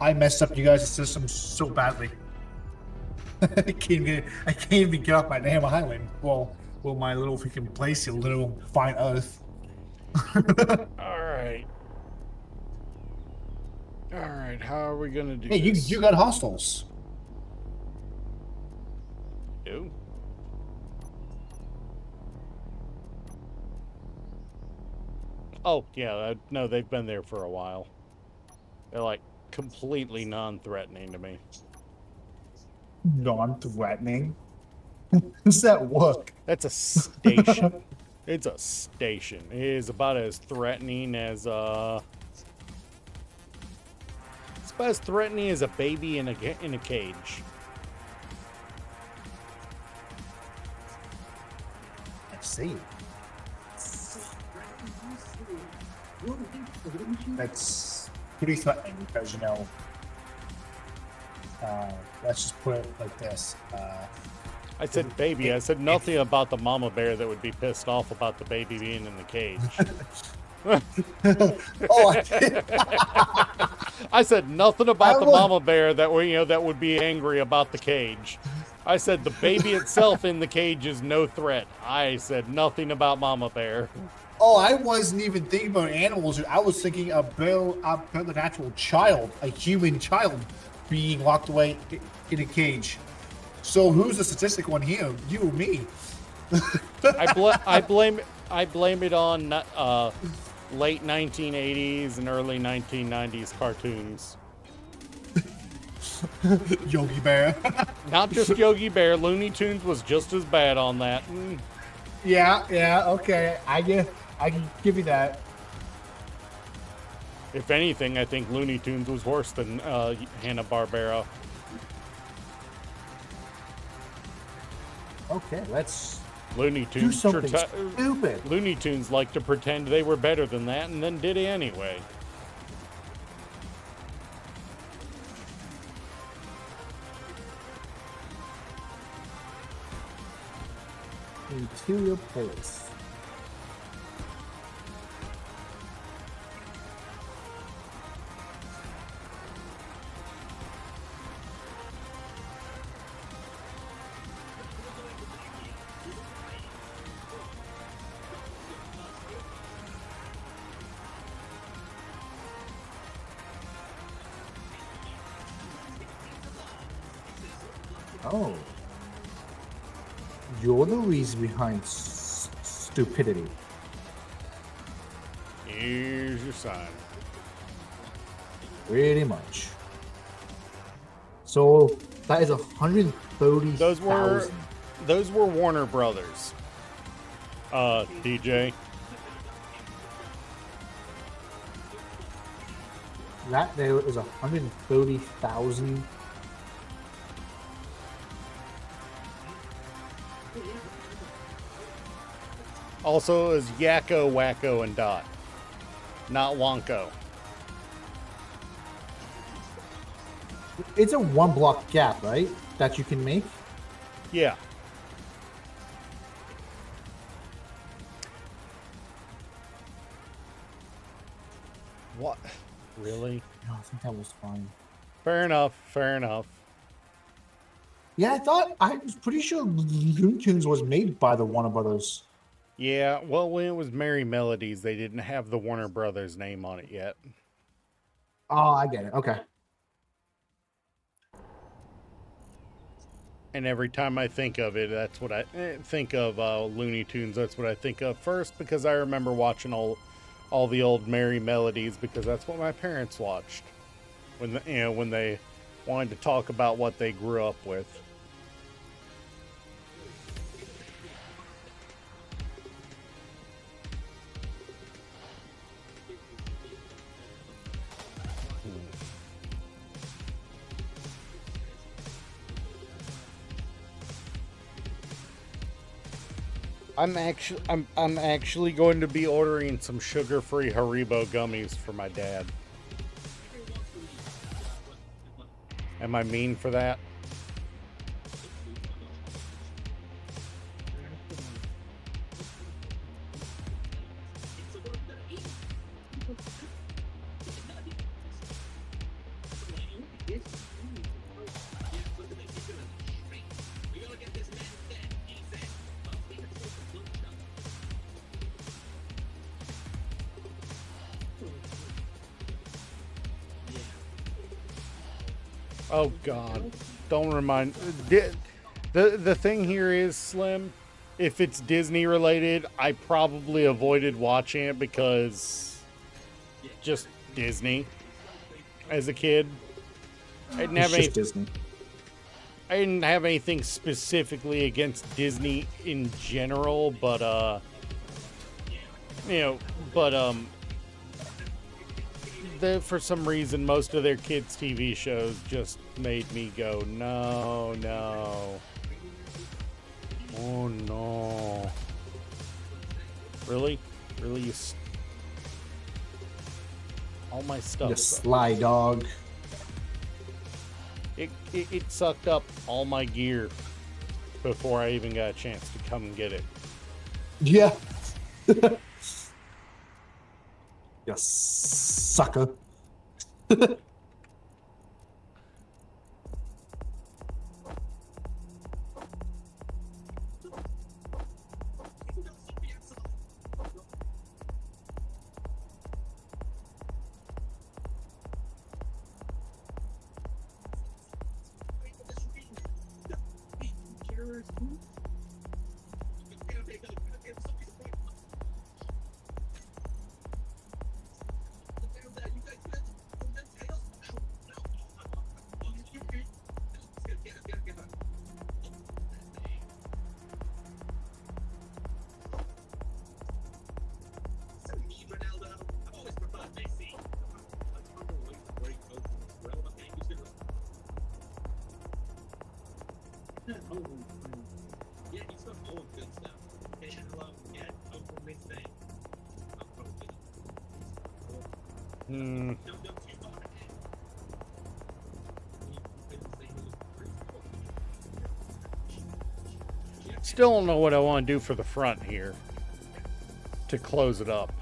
I messed up you guys' system so badly. I can't even get off my damn island. Well, my little freaking place, your little fine earth. All right. How are we gonna do Hey, this? you got hostiles. do? Oh yeah, no, they've been there for a while. They're like completely non-threatening to me. Non-threatening. Does that work? That's a station. It's a station. It is about as threatening as about as threatening as a baby in a cage. I see. That's pretty threatening because, let's just put it like this. I said baby. I said nothing about the mama bear that would be pissed off about the baby being in the cage. I said nothing about the mama bear that would be angry about the cage. I said the baby itself in the cage is no threat. I said nothing about mama bear. Oh, I wasn't even thinking about animals. I was thinking about an actual child, a human child, being locked away in a cage. So who's the statistic one here? You or me? I blame it on late 1980s and early 1990s cartoons. Yogi Bear. Not just Yogi Bear. Looney Tunes was just as bad on that. Yeah, okay. I can give you that. If anything, I think Looney Tunes was worse than Hanna-Barbera. Okay, let's Looney do Tunes something stupid. Looney Tunes like to pretend they were better than that and then did it anyway. Interior Palace. Oh. You're the reason behind stupidity. Here's your sign. Pretty much. So that is 130,000. Those were Warner Brothers. DJ. That there is 130,000. Also is Yakko, Wacko, and Dot. Not Wonko. It's a 1 block gap, right? That you can make? Yeah. What? Really? No, I think that was fine. Fair enough. Fair enough. Yeah, I was pretty sure Looney Tunes was made by the Warner Brothers. Yeah, well, when it was Merry Melodies, they didn't have the Warner Brothers name on it yet. Oh, I get it. Okay. And every time I think of it, that's what I think of Looney Tunes. That's what I think of first, because I remember watching all the old Merry Melodies, because that's what my parents watched when when they wanted to talk about what they grew up with. I'm actually going to be ordering some sugar-free Haribo gummies for my dad. Am I mean for that? Oh God, don't remind. The thing here is, Slim, if it's Disney related, I probably avoided watching it because just Disney as a kid. I didn't have anything specifically against Disney in general, but For some reason, most of their kids' TV shows just made me go, no, no. Oh, no. Really? Really? All my stuff. You sly dog. It sucked up all my gear before I even got a chance to come and get it. Yeah. You sucker. Hmm. Still don't know what I want to do for the front here to close it up.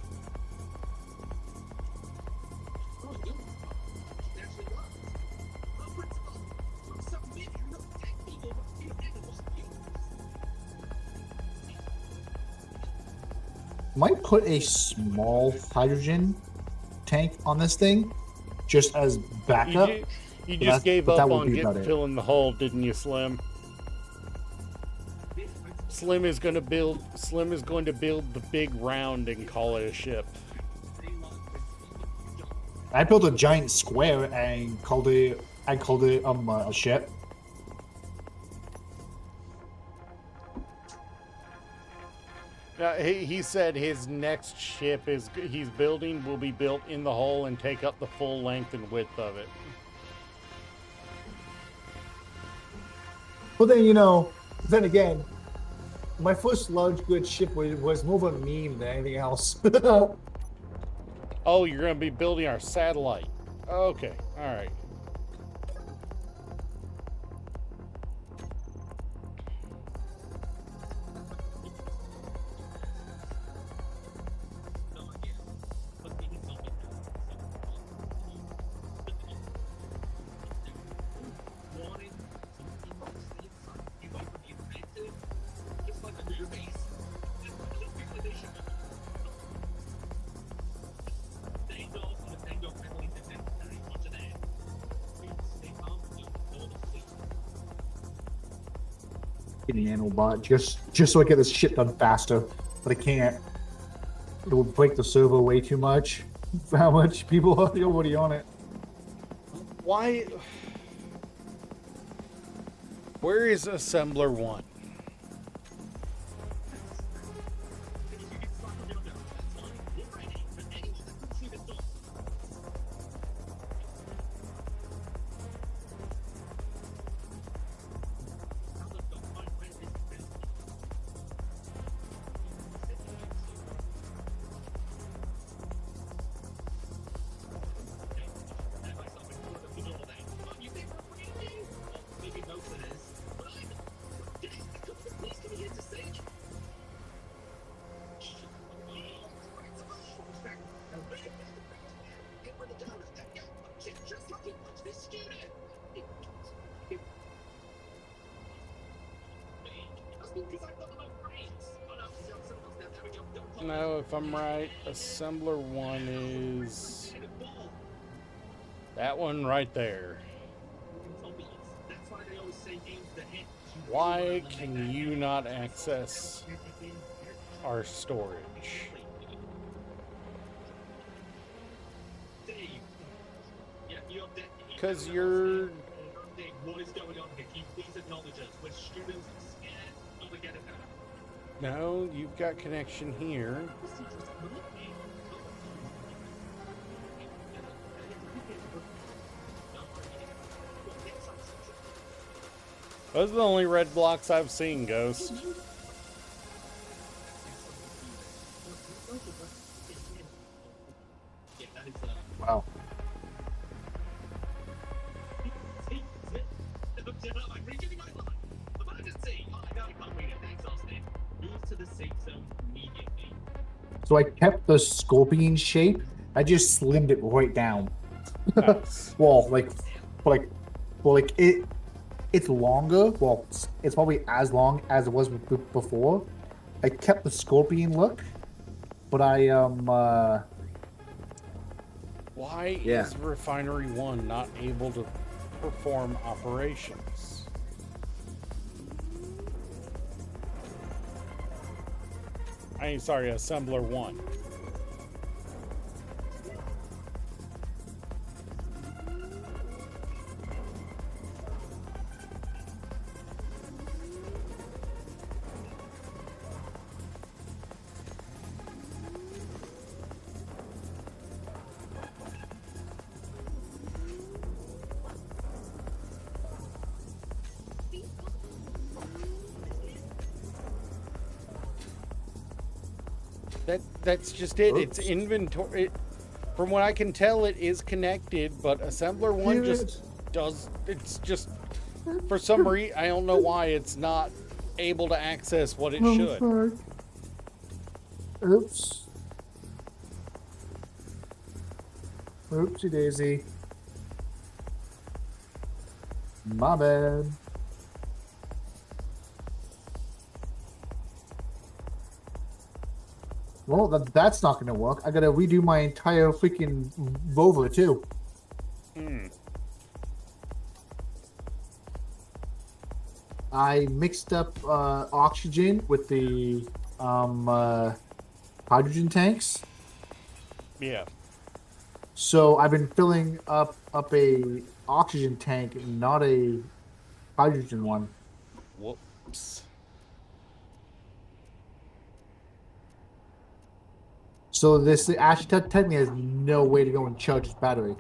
Might put a small hydrogen tank on this thing, just as backup. You just gave up on it. filling the hole, didn't you, Slim? Slim is going to build the big round and call it a ship. I built a giant square and called it a ship. He said his next ship he's building will be built in the hole and take up the full length and width of it. But then again, my first large good ship was more of a meme than anything else. Oh, you're going to be building our satellite. Okay, all right. Nanobot just so I get this shit done faster, but I can't. It would break the server way too much. How much people are already on it? Why? Where is Assembler 1? No, if I'm right, Assembler 1 is that one right there. Why can you not access our storage? Because you're... What is going on here? Can you please acknowledge us? We're students scared. Don't we get it now? No, you've got connection here. Those are the only red blocks I've seen, Ghost. Yeah, that is Wow. I'm regetting my line. Emergency! Oh, I know I can't read it. I'm exhausted. Move to the safe zone immediately. So I kept the scorpion shape. I just slimmed it right down. Nice. Well, like it's longer. Well, it's probably as long as it was before. I kept the scorpion look, but I Why Yeah. is Refinery 1 not able to perform operations? I mean, sorry, Assembler 1. That's just it. It's Oops. inventory. From what I can tell, it is connected, but Assembler 1 just does. It's just for some reason I don't know why it's not able to access what it should. Oops. Oopsie daisy. My bad. Well, that's not gonna work. I gotta redo my entire freaking Volvo too. I mixed up oxygen with the hydrogen tanks. Yeah. So I've been filling up a oxygen tank, not a hydrogen one. Whoops. So this actually technically has no way to go and charge its battery.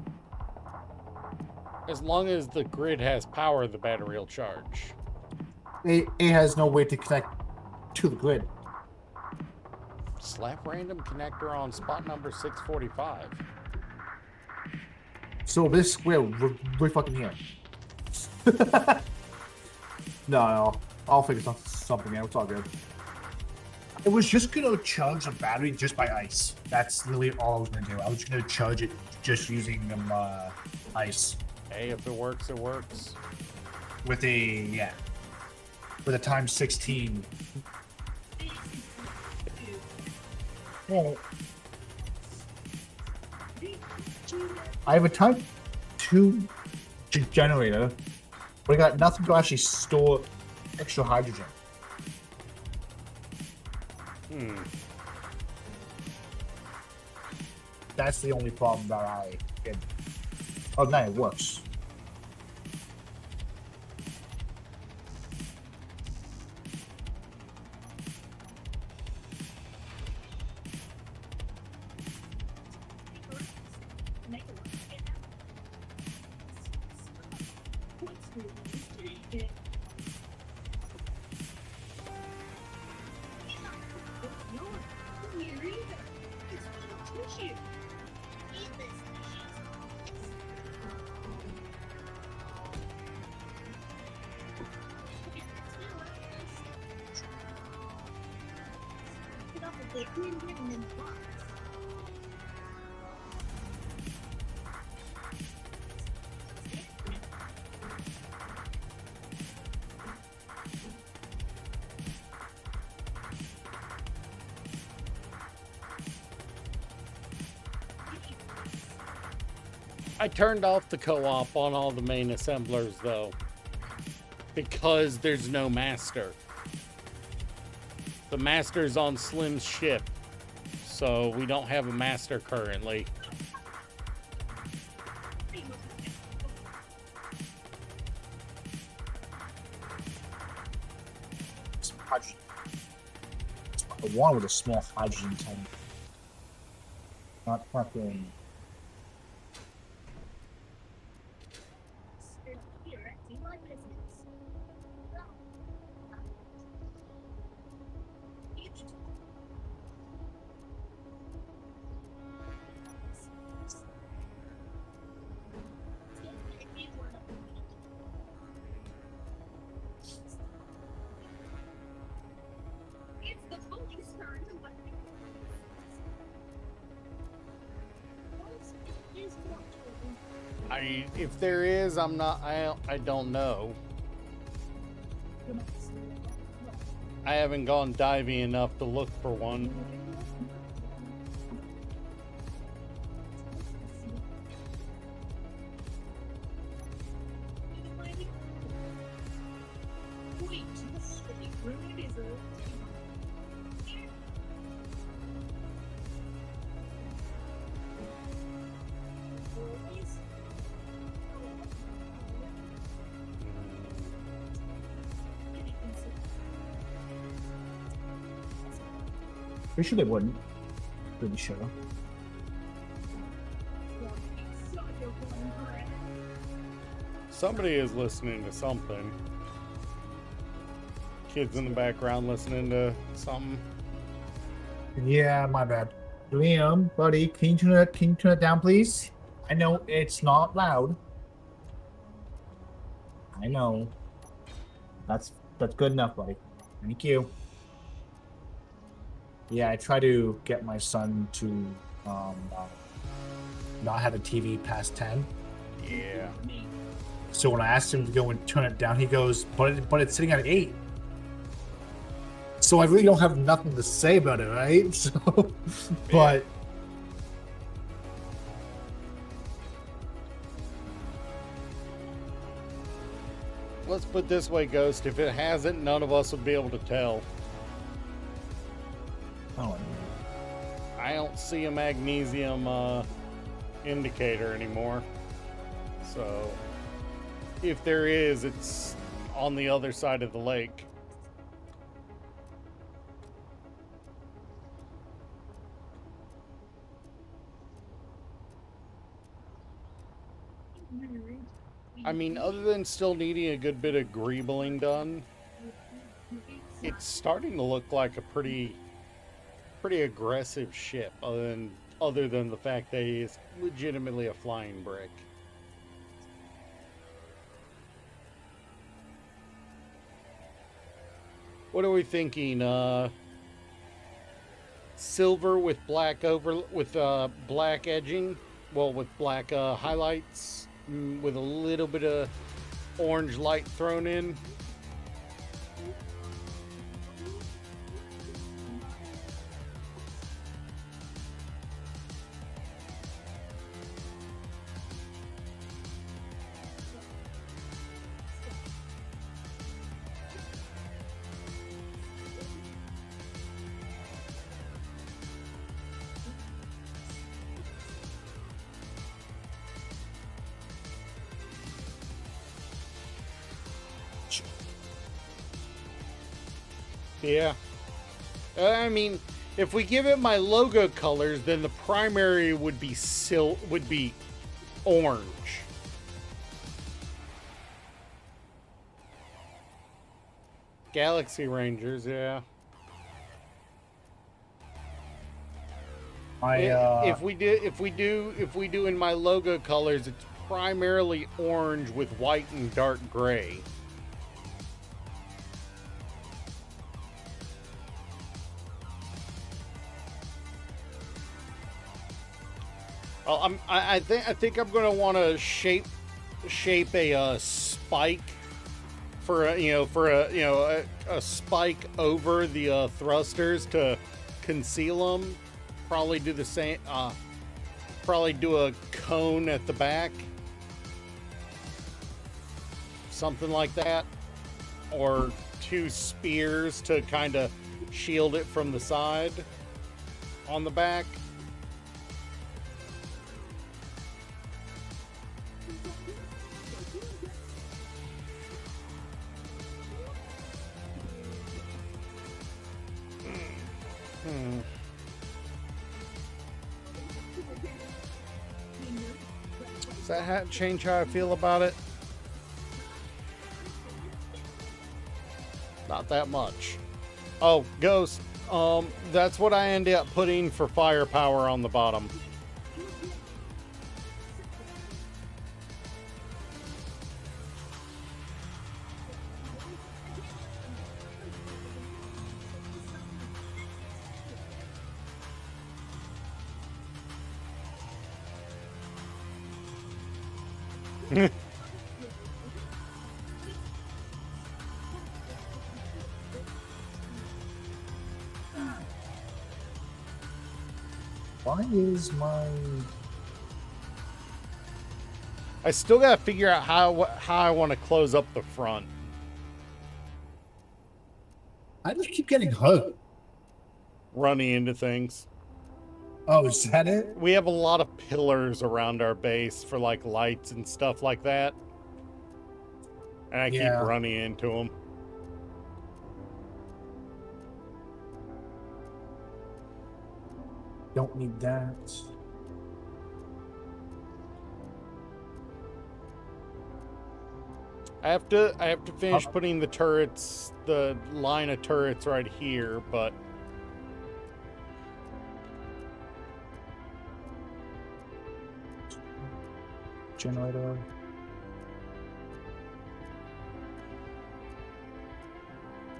As long as the grid has power, the battery will charge. It has no way to connect to the grid. Slap random connector on spot number 645. So this square we're fucking here. No, I'll figure something out. It's all good. I was just gonna charge the battery just by ice. That's literally all I was gonna do. I was gonna charge it just using ice Hey, if it works, it works. with a times 16. I have a type 2 generator, but I got nothing to actually store extra hydrogen. That's the only problem that I get. Oh, no, it works. I turned off the co-op on all the main assemblers though, because there's no master. The master's on Slim's ship, so we don't have a master currently. Hydrogen. I want with a small hydrogen tank. Not fucking. If there is, I don't know. I haven't gone diving enough to look for one. Pretty sure they wouldn't. Pretty sure. Somebody is listening to something. Kids in the background listening to something. Yeah, my bad. Liam, buddy, can you turn it down, please? I know it's not loud. I know. That's good enough, buddy. Thank you. Yeah, I try to get my son to not have a TV past 10. Yeah. So when I asked him to go and turn it down, he goes, but it's sitting at 8. So I really don't have nothing to say about it, right? So, but Let's put it this way, Ghost. If it hasn't, none of us would be able to tell. oh, I don't see a magnesium indicator anymore. So, if there is, it's on the other side of the lake. I mean, other than still needing a good bit of greebling done, it's starting to look like a pretty aggressive ship, other than the fact that he is legitimately a flying brick. What are we thinking? Silver with black black edging, well, with black highlights, with a little bit of orange light thrown in. Yeah. I mean, if we give it my logo colors, then the primary would be orange. Galaxy Rangers, yeah. If we do in my logo colors, it's primarily orange with white and dark gray. I think I'm gonna want to shape a spike for a spike over the thrusters to conceal them. Probably do the same. Probably do a cone at the back, something like that, or 2 spears to kind of shield it from the side on the back. Does that change how I feel about it? Not that much. Oh, Ghost. That's what I ended up putting for firepower on the bottom. Why is my... I still gotta figure out how I want to close up the front. I just keep getting hurt. Running into things. Oh, is that it? We have a lot of pillars around our base for like lights and stuff like that. And I keep running into them. Don't need that. I have to finish putting the turrets, the line of turrets right here, but Generator.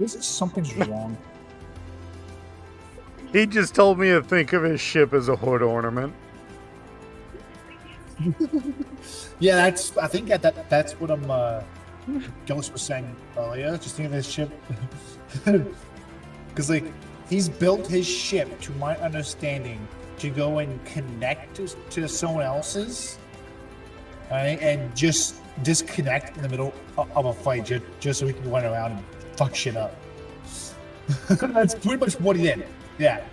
Something's wrong. he just told me to think of his ship as a hood ornament. Yeah, I think that's what Ghost was saying earlier. Just think of his ship. Because like he's built his ship, to my understanding, to go and connect to someone else's, right? And just disconnect in the middle of a fight, just so he can run around and fuck shit up. That's pretty much what he did. Yeah.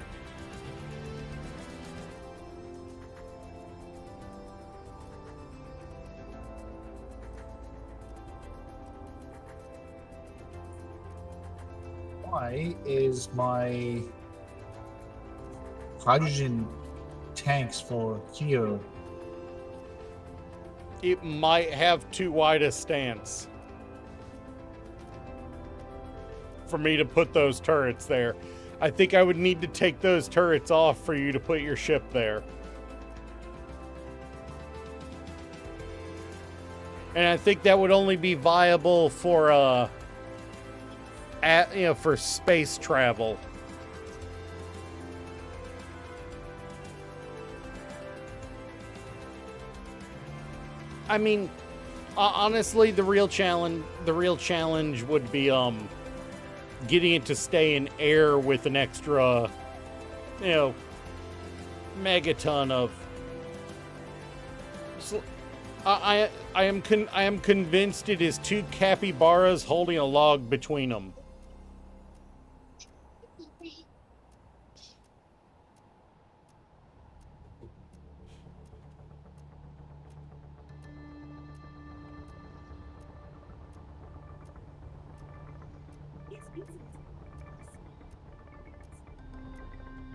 Why is my hydrogen tanks for here? It might have too wide a stance for me to put those turrets there. I think I would need to take those turrets off for you to put your ship there. And I think that would only be viable for for space travel. I mean, honestly, the real challenge would be getting it to stay in air with an extra, megaton of. So, I am convinced it is two capybaras holding a log between them.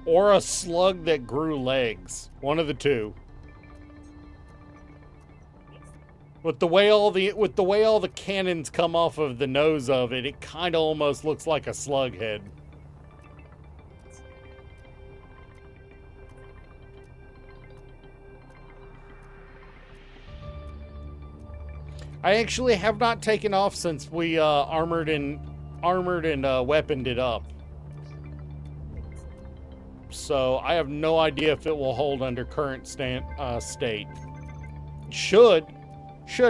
Or a slug that grew legs. One of the two. With the way all the cannons come off of the nose of it, it kind of almost looks like a slug head. I actually have not taken off since we armored and weaponed it up. So I have no idea if it will hold under current state. Should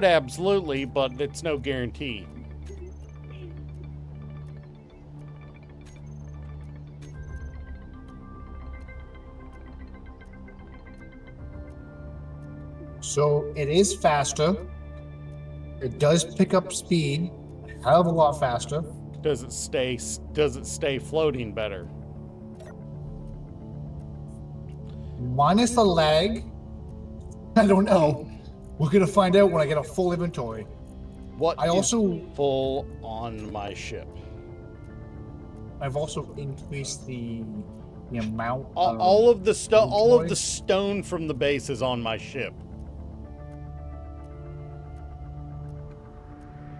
absolutely, but it's no guarantee. So it is faster. It does pick up speed a hell of a lot faster. Does it stay floating better? Minus the lag, I don't know. We're gonna find out when I get a full inventory. What I is also full on my ship? I've also increased the amount. All of the stone from the base is on my ship.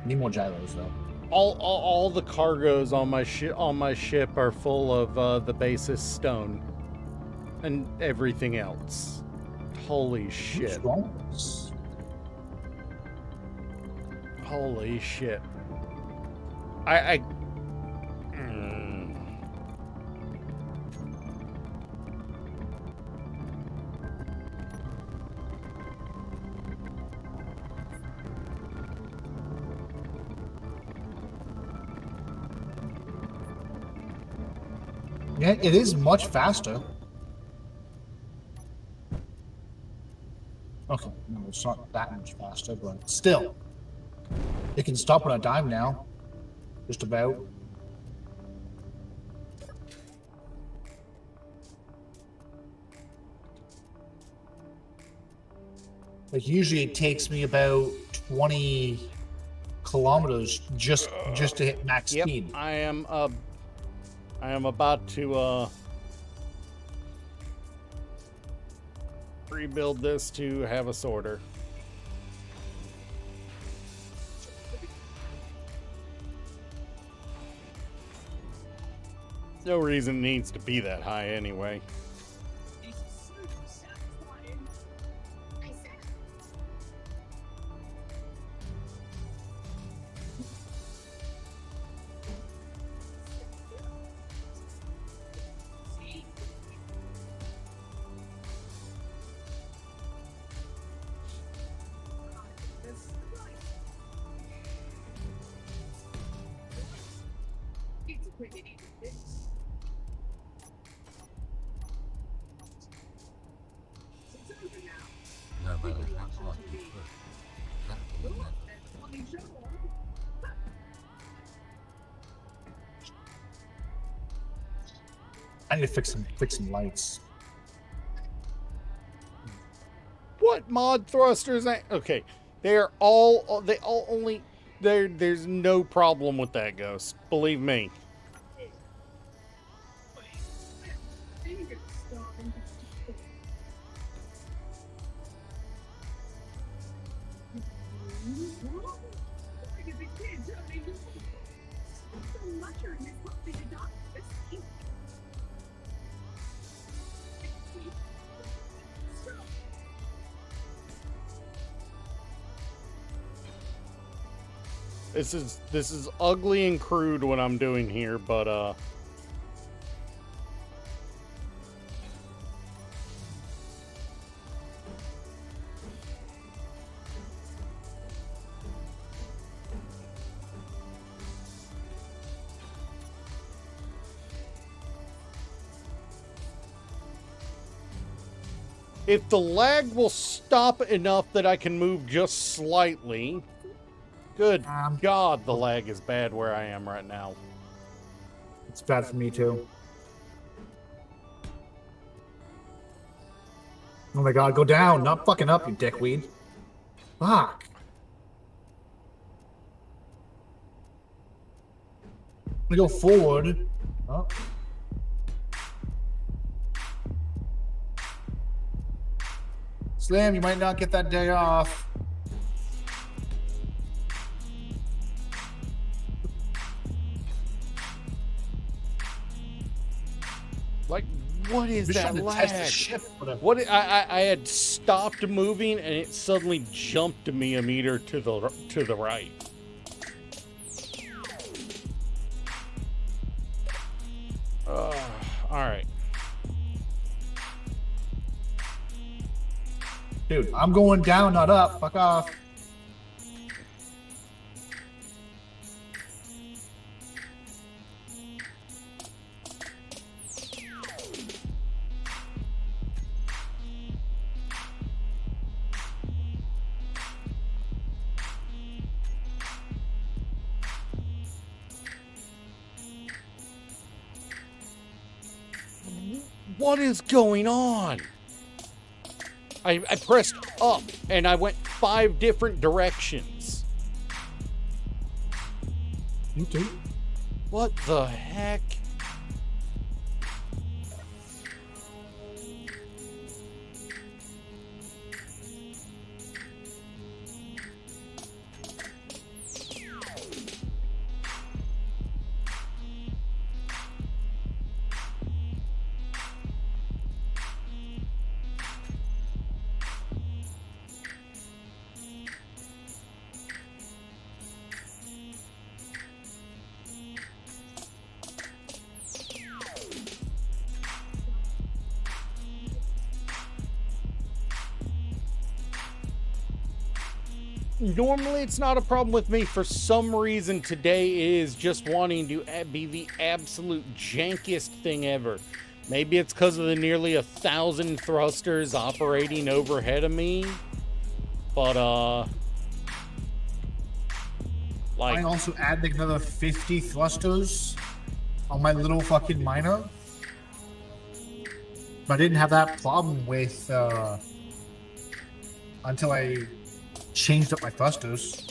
Need more gyros though. All the cargoes on my ship are full of the base's stone and everything else. Holy shit. What's wrong with this? Holy shit. Yeah, it is much faster. Okay, no, it's not that much faster, but still. It can stop on a dime now. Just about. Like usually it takes me about 20 kilometers just to hit max Yep, speed. I am about to rebuild this to have a sorter. No reason it needs to be that high anyway. It's so satisfying. I said, see? That's right. It's a pretty neat fix. It's over now. No matter how hard you push, that will never. That's what you show. I need to fix some lights. What mod thrusters? Okay, they all only there's no problem with that, Ghost. Believe me. Favorite star in particular. Like as a kid, I mean, so much are in this book that you not this so This is ugly and crude what I'm doing here, but if the lag will stop enough that I can move just slightly. Good God, the lag is bad where I am right now. It's bad for me too. Oh my god, go down, not fucking up, you dickweed. Fuck. I'm gonna go forward. Oh. Slam, you might not get that day off. Like, what is Just that trying to test the lag? ship, whatever. What I had stopped moving and it suddenly jumped me a meter to the right. All right. Dude, I'm going down, not up. Fuck off. What is going on? I pressed up and I went 5 different directions. You too? What the heck? Normally it's not a problem with me. For some reason today is just wanting to be the absolute jankiest thing ever. Maybe it's because of the nearly 1,000 thrusters operating overhead of me. But I like also add like another 50 thrusters on my little fucking miner. But I didn't have that problem with until I changed up my thrusters.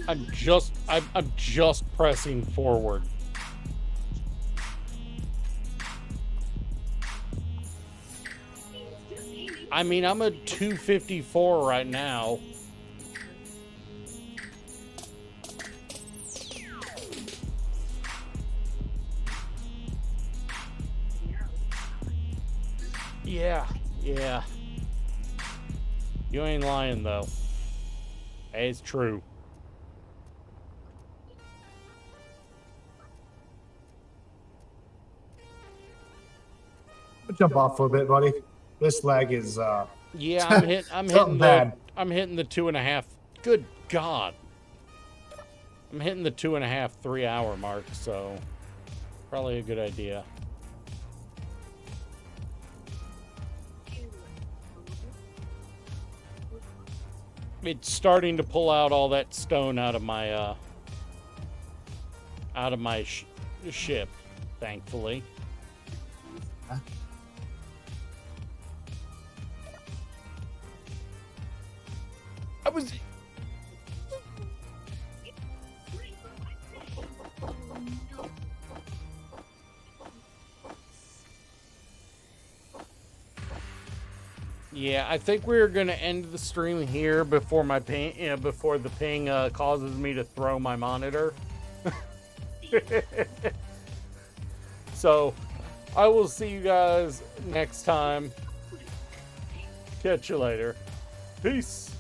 I'm just pressing forward. I mean, I'm at 254 right now. Yeah. You ain't lying though. It's true. Jump off for a bit, buddy. This lag is Yeah, I'm hitting something bad. I'm hitting the 2.5. Good God. I'm hitting the 2.5, 3 hour mark, so probably a good idea. It's starting to pull out all that stone out of my ship, thankfully. Huh? I was. Yeah, I think we're gonna end the stream here before my ping, before the ping causes me to throw my monitor. So, I will see you guys next time. Catch you later. Peace.